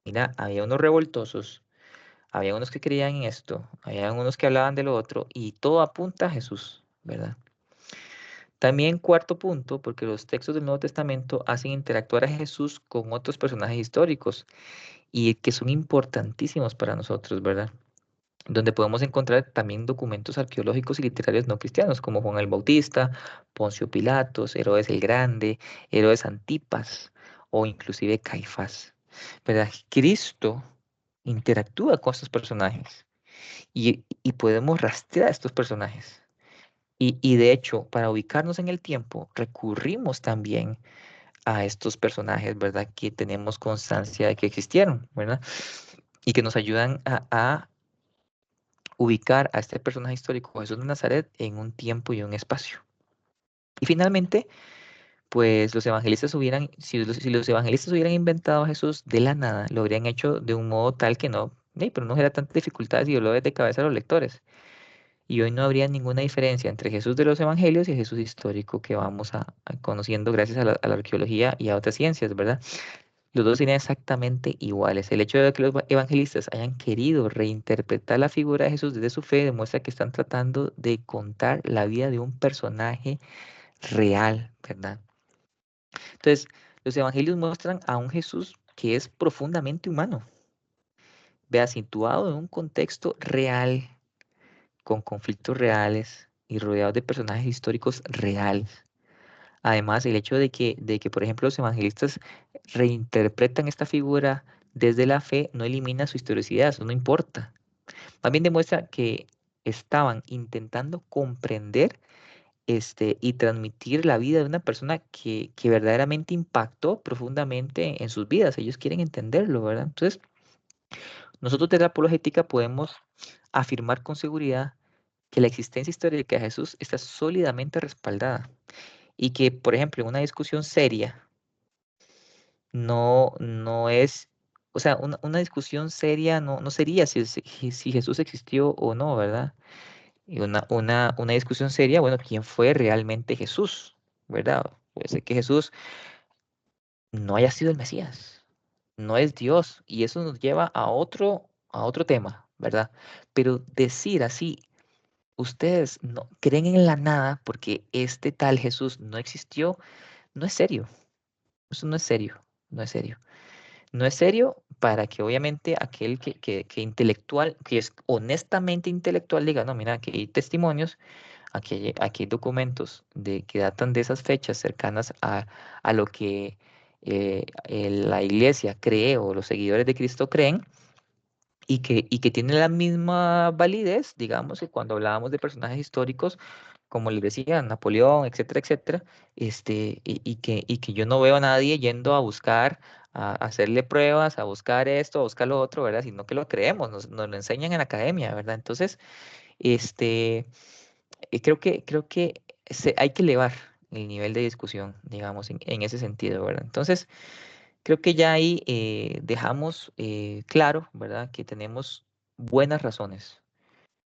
Mira, había unos revoltosos, había unos que creían en esto, había unos que hablaban de lo otro, y todo apunta a Jesús, ¿verdad? También cuarto punto, porque los textos del Nuevo Testamento hacen interactuar a Jesús con otros personajes históricos y que son importantísimos para nosotros, ¿verdad? Donde podemos encontrar también documentos arqueológicos y literarios no cristianos, como Juan el Bautista, Poncio Pilatos, Herodes el Grande, Herodes Antipas o inclusive Caifás, ¿verdad? Cristo interactúa con estos personajes y podemos rastrear a estos personajes. Y de hecho, para ubicarnos en el tiempo, recurrimos también a estos personajes, ¿verdad? Que tenemos constancia de que existieron, ¿verdad? Y que nos ayudan a ubicar a este personaje histórico, Jesús de Nazaret, en un tiempo y un espacio. Y finalmente, pues los evangelistas si los evangelistas hubieran inventado a Jesús de la nada, lo habrían hecho de un modo tal que no, pero no genera tantas dificultades y dolores de cabeza a los lectores. Y hoy no habría ninguna diferencia entre Jesús de los evangelios y el Jesús histórico que vamos conociendo gracias a la arqueología y a otras ciencias, ¿verdad? Los dos serían exactamente iguales. El hecho de que los evangelistas hayan querido reinterpretar la figura de Jesús desde su fe demuestra que están tratando de contar la vida de un personaje real, ¿verdad? Entonces, los evangelios muestran a un Jesús que es profundamente humano, vea, situado en un contexto real, con conflictos reales y rodeado de personajes históricos reales. Además, el hecho de que, por ejemplo, los evangelistas reinterpretan esta figura desde la fe no elimina su historicidad, eso no importa. También demuestra que estaban intentando comprender y transmitir la vida de una persona que verdaderamente impactó profundamente en sus vidas. Ellos quieren entenderlo, ¿verdad? Entonces, nosotros desde la apologética podemos afirmar con seguridad que la existencia histórica de Jesús está sólidamente respaldada y que, por ejemplo, en una discusión seria, no es, o sea, una discusión seria no sería si Jesús existió o no, ¿verdad? Y una discusión seria, bueno, ¿quién fue realmente Jesús? ¿Verdad? Puede ser que Jesús no haya sido el Mesías, no es Dios, y eso nos lleva a otro tema, ¿verdad? Pero decir así, ustedes no creen en la nada porque este tal Jesús no existió, no es serio. Eso no es serio, no es serio. No es serio para que obviamente aquel que intelectual, que es honestamente intelectual, diga, no, mira, aquí hay testimonios, aquí hay documentos que datan de esas fechas cercanas a lo que la iglesia cree o los seguidores de Cristo creen, y que tiene la misma validez, digamos, que cuando hablábamos de personajes históricos, como les decía, Napoleón, etcétera, etcétera, y que yo no veo a nadie yendo a buscar, a hacerle pruebas, a buscar esto, a buscar lo otro, ¿verdad? Sino que lo creemos, nos lo enseñan en la academia, ¿verdad? Entonces, este, creo que hay que elevar el nivel de discusión, digamos, en ese sentido, ¿verdad? Entonces, creo que ya ahí dejamos claro, ¿verdad? Que tenemos buenas razones.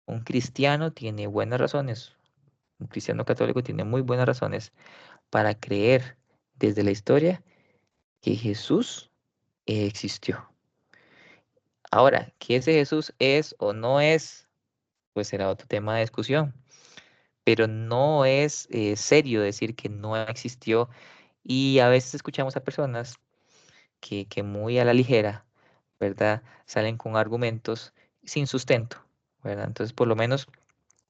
Un cristiano tiene buenas razones. Un cristiano católico tiene muy buenas razones para creer desde la historia que Jesús existió. Ahora, que ese Jesús es o no es, pues será otro tema de discusión. Pero no es serio decir que no existió. Y a veces escuchamos a personas que muy a la ligera, ¿verdad? Salen con argumentos sin sustento, ¿verdad? Entonces, por lo menos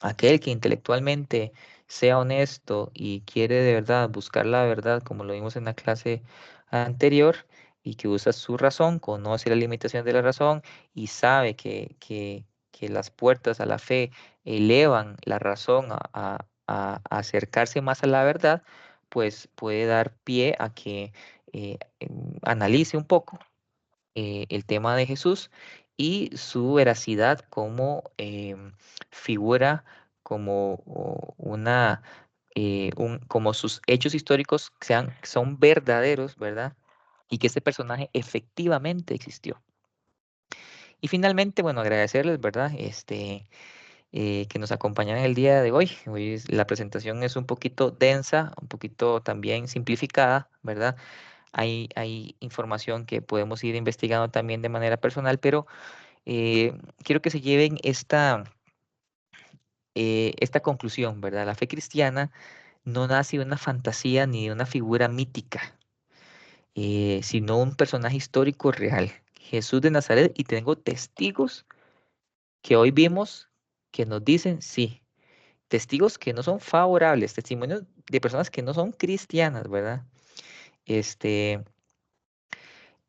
aquel que intelectualmente sea honesto y quiere de verdad buscar la verdad, como lo vimos en la clase anterior, y que usa su razón, conoce la limitación de la razón y sabe que las puertas a la fe elevan la razón a acercarse más a la verdad, pues puede dar pie a que analice un poco el tema de Jesús y su veracidad como figura, como como sus hechos históricos son verdaderos, ¿verdad? Y que este personaje efectivamente existió. Y finalmente, bueno, agradecerles, ¿verdad? Que nos acompañan el día de hoy. La presentación es un poquito densa, un poquito también simplificada, ¿verdad? Hay información que podemos ir investigando también de manera personal, pero quiero que se lleven esta conclusión, ¿verdad? La fe cristiana no nace de una fantasía ni de una figura mítica, sino un personaje histórico real, Jesús de Nazaret, y tengo testigos que hoy vimos que nos dicen sí, testigos que no son favorables, testimonios de personas que no son cristianas, ¿verdad? Este,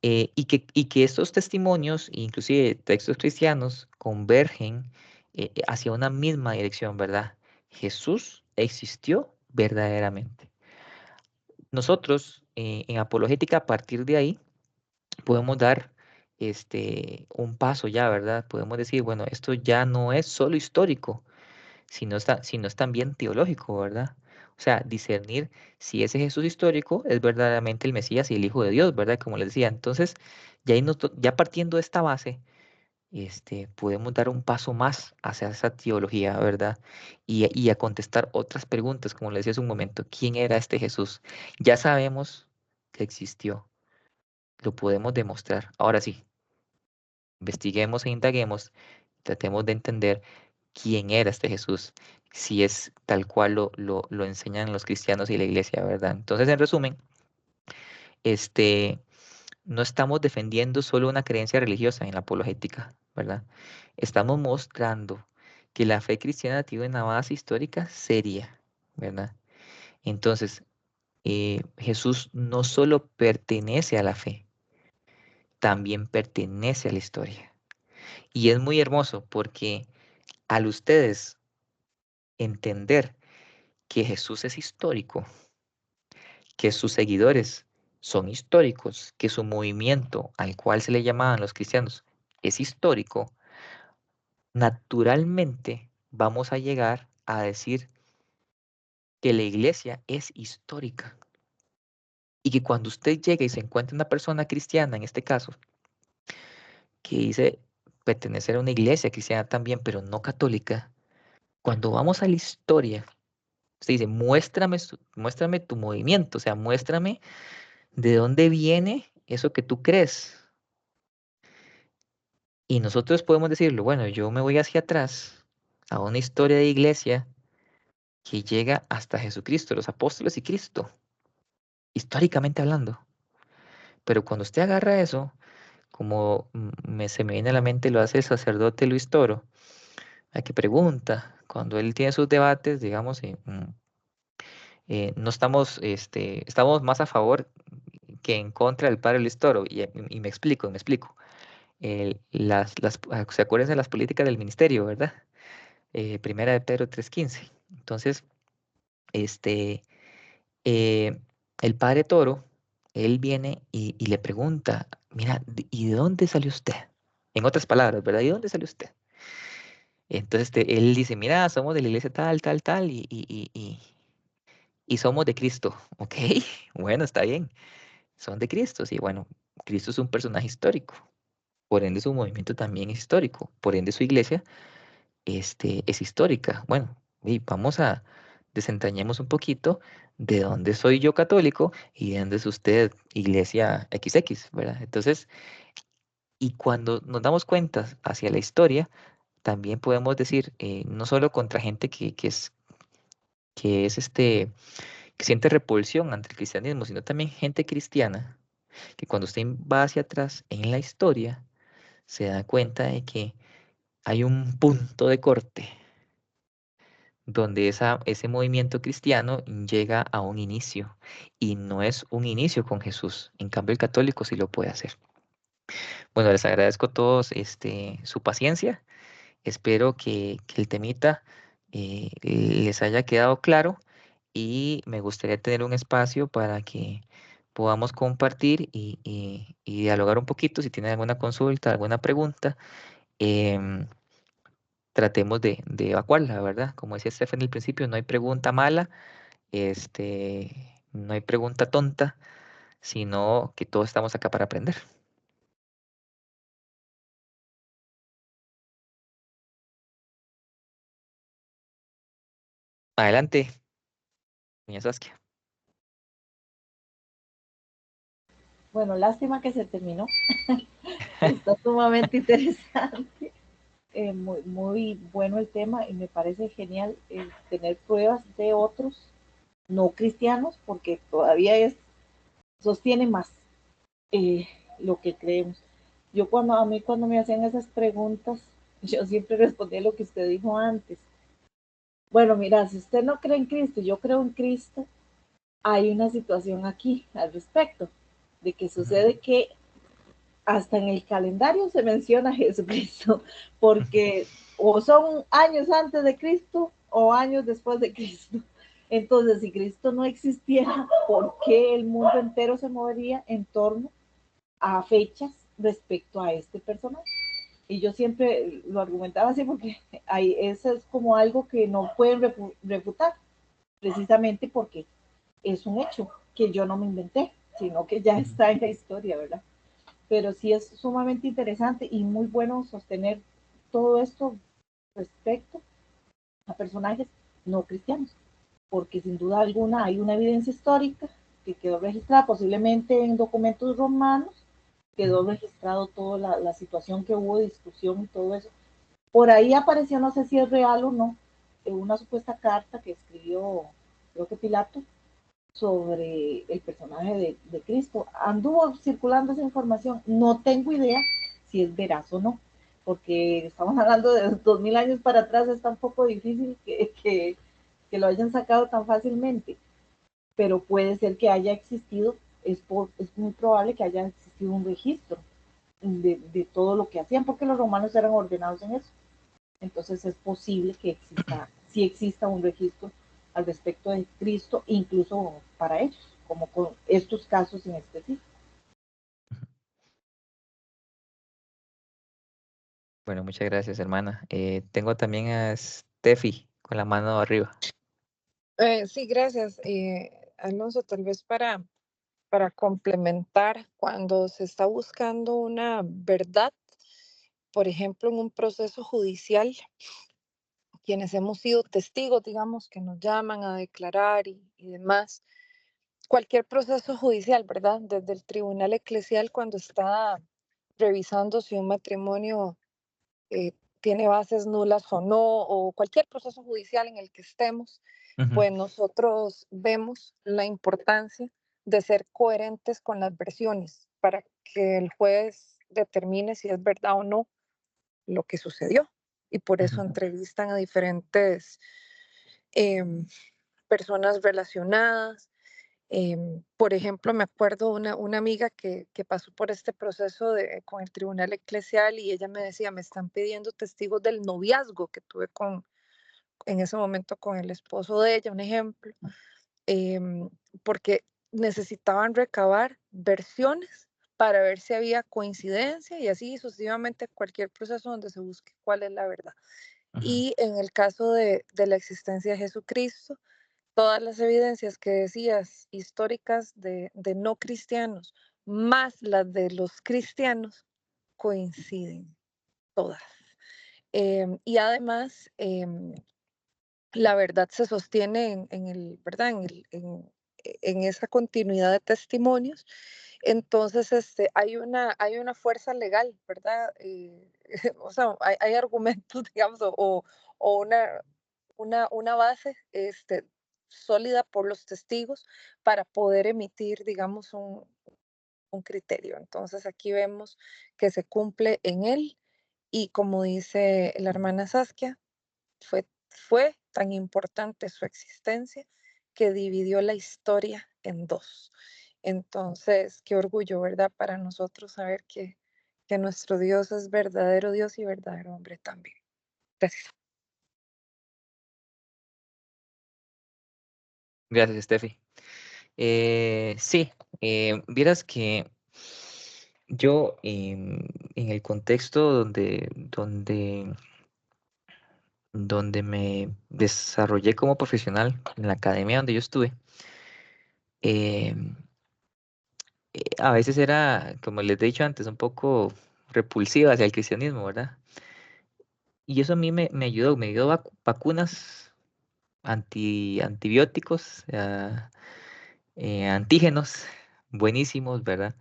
y que estos testimonios, inclusive textos cristianos, convergen hacia una misma dirección, ¿verdad? Jesús existió verdaderamente. Nosotros, en apologética, a partir de ahí, podemos dar un paso ya, ¿verdad? Podemos decir, bueno, esto ya no es solo histórico, sino es también teológico, ¿verdad? O sea, discernir si ese Jesús histórico es verdaderamente el Mesías y el Hijo de Dios, ¿verdad? Como les decía. Entonces, ya partiendo de esta base, podemos dar un paso más hacia esa teología, ¿verdad? Y a contestar otras preguntas, como les decía hace un momento, ¿quién era este Jesús? Ya sabemos que existió, lo podemos demostrar. Ahora sí, investiguemos e indaguemos, tratemos de entender quién era este Jesús, si es tal cual lo enseñan los cristianos y la iglesia, ¿verdad? Entonces, en resumen, este, no estamos defendiendo solo una creencia religiosa en la apologética, ¿verdad? Estamos mostrando que la fe cristiana tiene una base histórica seria, ¿verdad? Entonces, Jesús no solo pertenece a la fe, también pertenece a la historia. Y es muy hermoso porque al ustedes entender que Jesús es histórico, que sus seguidores son históricos, que su movimiento al cual se le llamaban los cristianos es histórico, naturalmente vamos a llegar a decir que la iglesia es histórica y que cuando usted llega y se encuentra una persona cristiana, en este caso, que dice pertenecer a una iglesia cristiana también, pero no católica, cuando vamos a la historia, usted dice, muéstrame tu movimiento, o sea, muéstrame de dónde viene eso que tú crees. Y nosotros podemos decirlo, bueno, yo me voy hacia atrás a una historia de iglesia que llega hasta Jesucristo, los apóstoles y Cristo, históricamente hablando. Pero cuando usted agarra eso, como se me viene a la mente, lo hace el sacerdote Luis Toro, a que pregunta, cuando él tiene sus debates, digamos, no estamos, estamos más a favor, que en contra del padre Luis Toro, y me explico. ¿Se acuerdan de las políticas del ministerio, verdad? Primera de Pedro 3:15. Entonces, este, eh, el padre Toro, él viene y le pregunta, mira, ¿y de dónde salió usted? En otras palabras, ¿verdad? ¿Y de dónde salió usted? Entonces él dice, mira, somos de la iglesia tal, tal, tal, y somos de Cristo. Ok, bueno, está bien. Son de Cristo, sí, bueno, Cristo es un personaje histórico. Por ende, su movimiento también es histórico. Por ende, su iglesia es histórica. Bueno, y vamos a desentrañemos un poquito de dónde soy yo católico y de dónde es usted iglesia XX, ¿verdad? Entonces, y cuando nos damos cuenta hacia la historia, también podemos decir, no solo contra gente que siente repulsión ante el cristianismo, sino también gente cristiana, que cuando usted va hacia atrás en la historia, se da cuenta de que hay un punto de corte donde ese movimiento cristiano llega a un inicio y no es un inicio con Jesús. En cambio, el católico sí lo puede hacer. Bueno, les agradezco a todos su paciencia. Espero que el temita les haya quedado claro y me gustaría tener un espacio para que podamos compartir y dialogar un poquito. Si tienen alguna consulta, alguna pregunta, em, tratemos de evacuarla, ¿verdad? Como decía Stephen al principio, no hay pregunta mala, no hay pregunta tonta, sino que todos estamos acá para aprender. Adelante, doña Saskia. Bueno, lástima que se terminó. Está sumamente interesante. Muy, muy bueno el tema y me parece genial tener pruebas de otros no cristianos porque todavía sostiene más eh, lo que creemos. Cuando me hacían esas preguntas, yo siempre respondía lo que usted dijo antes. Bueno, mira, si usted no cree en Cristo, yo creo en Cristo, hay una situación aquí al respecto, de que sucede que hasta en el calendario se menciona a Jesucristo, porque o son años antes de Cristo o años después de Cristo. Entonces, si Cristo no existiera, ¿por qué el mundo entero se movería en torno a fechas respecto a este personaje? Y yo siempre lo argumentaba así porque eso es como algo que no pueden refutar, precisamente porque es un hecho que yo no me inventé, sino que ya está en la historia, ¿verdad? Pero sí es sumamente interesante y muy bueno sostener todo esto respecto a personajes no cristianos, porque sin duda alguna hay una evidencia histórica que quedó registrada posiblemente en documentos romanos, quedó registrado toda la situación que hubo, discusión y todo eso. Por ahí apareció, no sé si es real o no, una supuesta carta que escribió, creo que Pilato, sobre el personaje de Cristo. Anduvo circulando esa información. No tengo idea si es veraz o no, porque estamos hablando de 2000 años para atrás, está un poco difícil que lo hayan sacado tan fácilmente, pero puede ser que haya existido, es muy probable que haya existido un registro de todo lo que hacían, porque los romanos eran ordenados en eso. Entonces es posible que sí exista un registro al respecto de Cristo, incluso para ellos, como con estos casos en específico. Bueno, muchas gracias, hermana. Tengo también a Steffi con la mano arriba. Sí, gracias. Alonso, tal vez para complementar, cuando se está buscando una verdad, por ejemplo, en un proceso judicial, quienes hemos sido testigos, digamos, que nos llaman a declarar y demás, cualquier proceso judicial, ¿verdad? Desde el tribunal eclesial, cuando está revisando si un matrimonio tiene bases nulas o no, o cualquier proceso judicial en el que estemos, pues nosotros vemos la importancia de ser coherentes con las versiones para que el juez determine si es verdad o no lo que sucedió. Y por eso entrevistan a diferentes personas relacionadas Por ejemplo, me acuerdo una amiga que pasó por este proceso con el tribunal eclesial y ella me decía, me están pidiendo testigos del noviazgo que tuve en ese momento con el esposo de ella, un ejemplo, porque necesitaban recabar versiones para ver si había coincidencia y así sucesivamente cualquier proceso donde se busque cuál es la verdad. Y en el caso de la existencia de Jesucristo, todas las evidencias que decías históricas de no cristianos, más las de los cristianos, coinciden todas. Y además, la verdad se sostiene ¿verdad? En esa continuidad de testimonios. Entonces, hay una fuerza legal, ¿verdad? O sea, hay argumentos, digamos, o una base sólida por los testigos para poder emitir, digamos, un criterio. Entonces, aquí vemos que se cumple en él y como dice la hermana Saskia, fue tan importante su existencia que dividió la historia en dos. Entonces, qué orgullo, ¿verdad? Para nosotros saber que nuestro Dios es verdadero Dios y verdadero hombre también. Gracias. Gracias, Steffi. Sí, vieras que yo en el contexto donde me desarrollé como profesional, en la academia donde yo estuve, a veces era, como les he dicho antes, un poco repulsiva hacia el cristianismo, ¿verdad? Y eso a mí me ayudó, me dio vacunas antibióticos, antígenos, buenísimos, ¿verdad?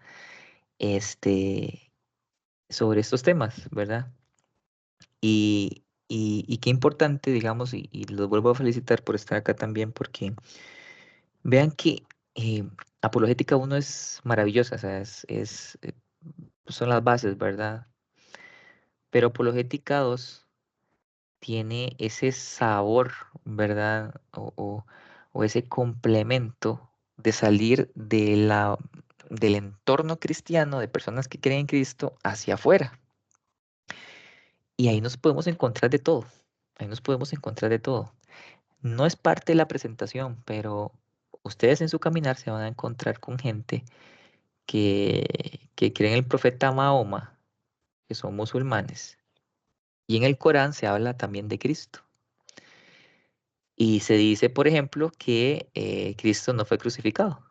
Este, sobre estos temas, ¿verdad? Y qué importante, digamos, y los vuelvo a felicitar por estar acá también, porque vean que Apologética 1 es maravillosa, o sea, son las bases, ¿verdad? Pero Apologética 2 tiene ese sabor, ¿verdad? O ese complemento de salir del entorno cristiano, de personas que creen en Cristo, hacia afuera. Y ahí nos podemos encontrar de todo. Ahí nos podemos encontrar de todo. No es parte de la presentación, pero ustedes en su caminar se van a encontrar con gente que cree en el profeta Mahoma, que son musulmanes. Y en el Corán se habla también de Cristo. Y se dice, por ejemplo, que Cristo no fue crucificado.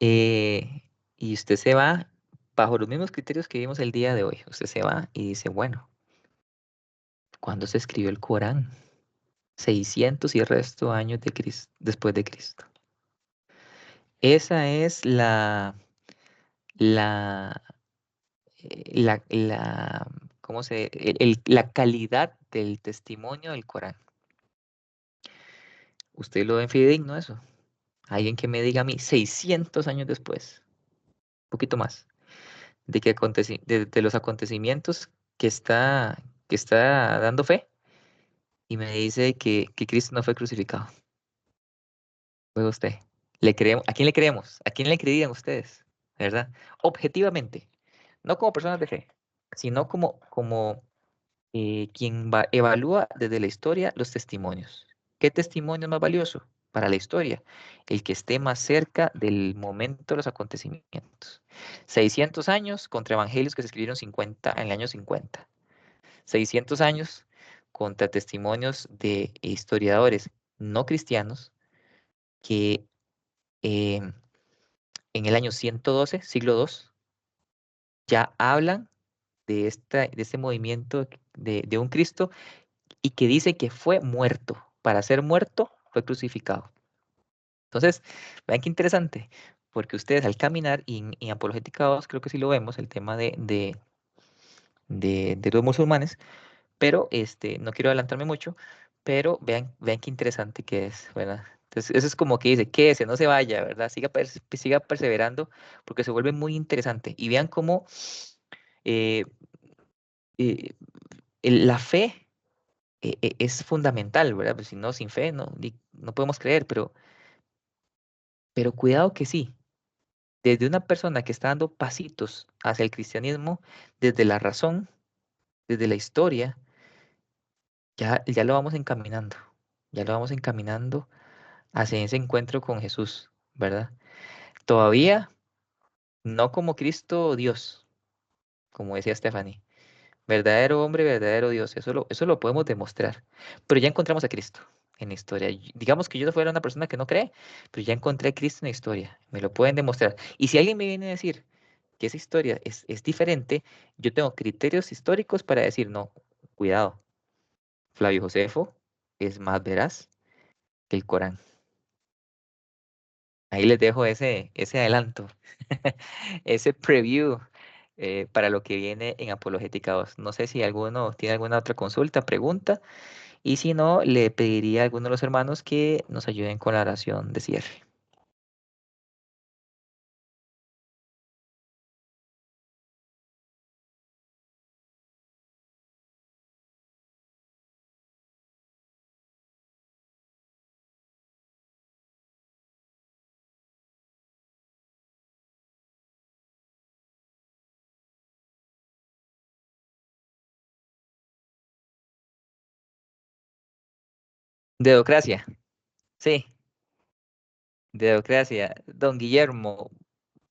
Y usted se va, bajo los mismos criterios que vimos el día de hoy, usted se va y dice, bueno, ¿cuándo se escribió el Corán? 600 y resto años después de Cristo. Esa es la, ¿cómo la calidad del testimonio del Corán. ¿Usted lo ve fidedigno eso? Alguien que me diga a mí 600 años después, un poquito más, de los acontecimientos que está dando fe y me dice que Cristo no fue crucificado. Luego usted, ¿le creemos? ¿A quién le creemos? ¿A quién le creerían ustedes? ¿Verdad? Objetivamente, no como personas de fe, sino como quien evalúa desde la historia los testimonios. ¿Qué testimonio es más valioso para la historia? El que esté más cerca del momento de los acontecimientos. 600 años contra evangelios que se escribieron en el año 50. 600 años contra testimonios de historiadores no cristianos que en el año 112, siglo II, ya hablan de este movimiento de un Cristo y que dice que fue muerto. Para ser muerto, fue crucificado. Entonces, vean qué interesante, porque ustedes al caminar, y en Apologética 2 creo que sí lo vemos, el tema de los musulmanes, pero no quiero adelantarme mucho, pero vean qué interesante que es, ¿verdad? Entonces, eso es como que dice, quédese, no se vaya, ¿verdad? Siga perseverando, porque se vuelve muy interesante. Y vean cómo eh, eh, la fe es fundamental, ¿verdad? Pues si no, sin fe no podemos creer, pero Pero cuidado que sí, desde una persona que está dando pasitos hacia el cristianismo, desde la razón, desde la historia, ya lo vamos encaminando, ya lo vamos encaminando hacia ese encuentro con Jesús, ¿verdad? Todavía no como Cristo Dios, como decía Stephanie. Verdadero hombre, verdadero Dios. Eso lo podemos demostrar. Pero ya encontramos a Cristo en la historia. Digamos que yo no fuera una persona que no cree, pero ya encontré a Cristo en la historia. Me lo pueden demostrar. Y si alguien me viene a decir que esa historia es diferente, yo tengo criterios históricos para decir, no, cuidado, Flavio Josefo es más veraz que el Corán. Ahí les dejo ese adelanto, ese preview para lo que viene en Apologética 2. No sé si alguno tiene alguna otra consulta, pregunta, y si no, le pediría a alguno de los hermanos que nos ayuden con la oración de cierre. Dedocracia, sí, dedocracia. Don Guillermo,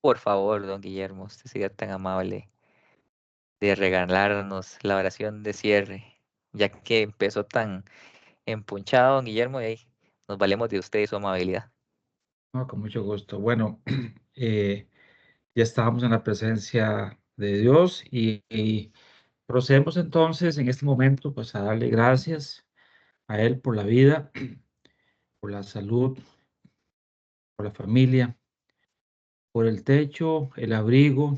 por favor, don Guillermo, usted sería tan amable de regalarnos la oración de cierre, ya que empezó tan empunchado, don Guillermo, y ahí nos valemos de usted y su amabilidad. No, con mucho gusto. Bueno, ya estábamos en la presencia de Dios y procedemos entonces en este momento pues a darle gracias a Él por la vida, por la salud, por la familia, por el techo, el abrigo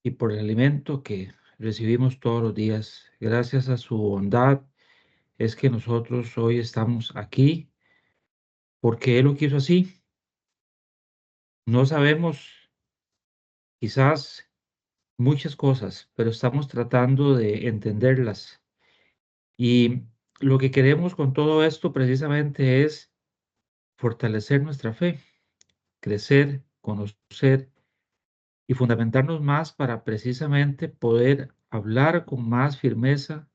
y por el alimento que recibimos todos los días. Gracias a su bondad es que nosotros hoy estamos aquí porque Él lo quiso así. No sabemos quizás muchas cosas, pero estamos tratando de entenderlas. Y lo que queremos con todo esto precisamente es fortalecer nuestra fe, crecer, conocer y fundamentarnos más para precisamente poder hablar con más firmeza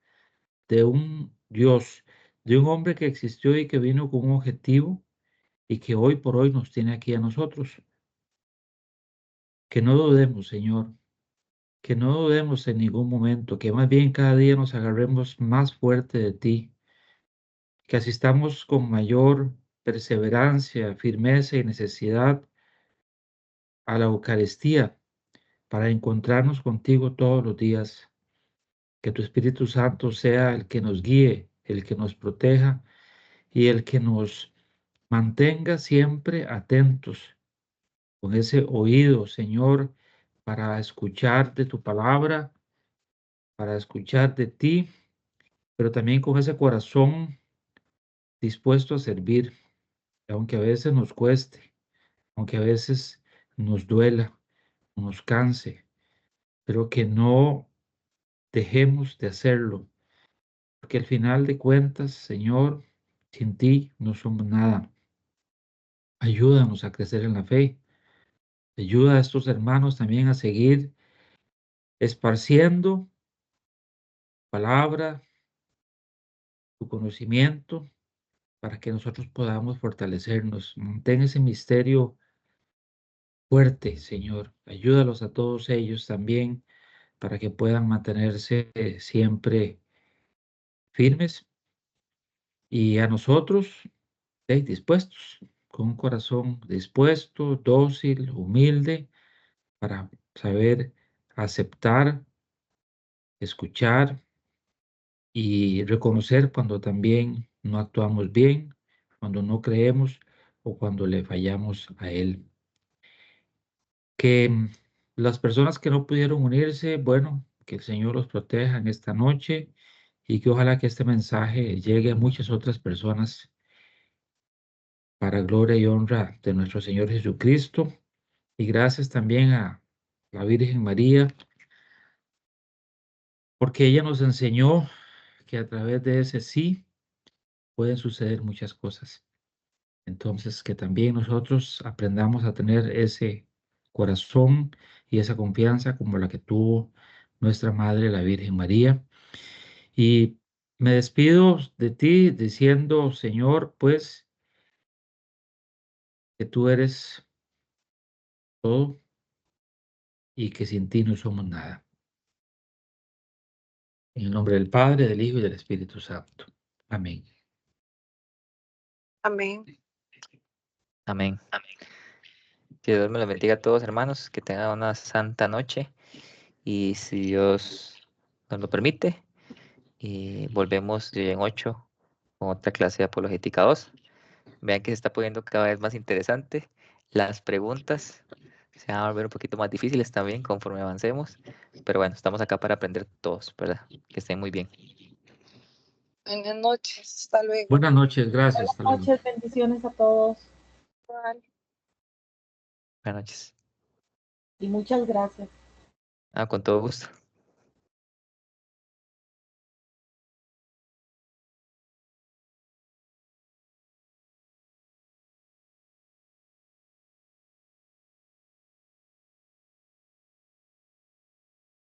de un Dios, de un hombre que existió y que vino con un objetivo y que hoy por hoy nos tiene aquí a nosotros. Que no dudemos, Señor, que no dudemos en ningún momento, que más bien cada día nos agarremos más fuerte de ti, que asistamos con mayor perseverancia, firmeza y necesidad a la Eucaristía para encontrarnos contigo todos los días. Que tu Espíritu Santo sea el que nos guíe, el que nos proteja y el que nos mantenga siempre atentos con ese oído, Señor, para escuchar de tu palabra, para escuchar de ti, pero también con ese corazón dispuesto a servir, aunque a veces nos cueste, aunque a veces nos duela, nos canse, pero que no dejemos de hacerlo, porque al final de cuentas, Señor, sin ti no somos nada. Ayúdanos a crecer en la fe. Ayuda a estos hermanos también a seguir esparciendo palabra, tu conocimiento, para que nosotros podamos fortalecernos. Mantén ese misterio fuerte, Señor. Ayúdalos a todos ellos también para que puedan mantenerse siempre firmes y a nosotros dispuestos, con un corazón dispuesto, dócil, humilde, para saber aceptar, escuchar y reconocer cuando también no actuamos bien, cuando no creemos o cuando le fallamos a Él. Que las personas que no pudieron unirse, bueno, que el Señor los proteja en esta noche y que ojalá que este mensaje llegue a muchas otras personas para gloria y honra de nuestro Señor Jesucristo. Y gracias también a la Virgen María, porque ella nos enseñó que a través de ese sí pueden suceder muchas cosas. Entonces, que también nosotros aprendamos a tener ese corazón y esa confianza como la que tuvo nuestra Madre, la Virgen María. Y me despido de ti diciendo, Señor, pues, que tú eres todo y que sin ti no somos nada. En el nombre del Padre, del Hijo y del Espíritu Santo. Amén. Amén. Amén. Que Dios me los bendiga a todos, hermanos, que tengan una santa noche y si Dios nos lo permite, volvemos en 8 con otra clase de apologética 2. Vean que se está poniendo cada vez más interesante. Las preguntas se van a volver un poquito más difíciles también conforme avancemos, pero bueno, estamos acá para aprender todos, ¿verdad? Que estén muy bien. Buenas noches. Hasta luego. Buenas noches, gracias. Hasta luego. Noches, bendiciones a todos Bye. Buenas noches. y muchas gracias. Con todo gusto.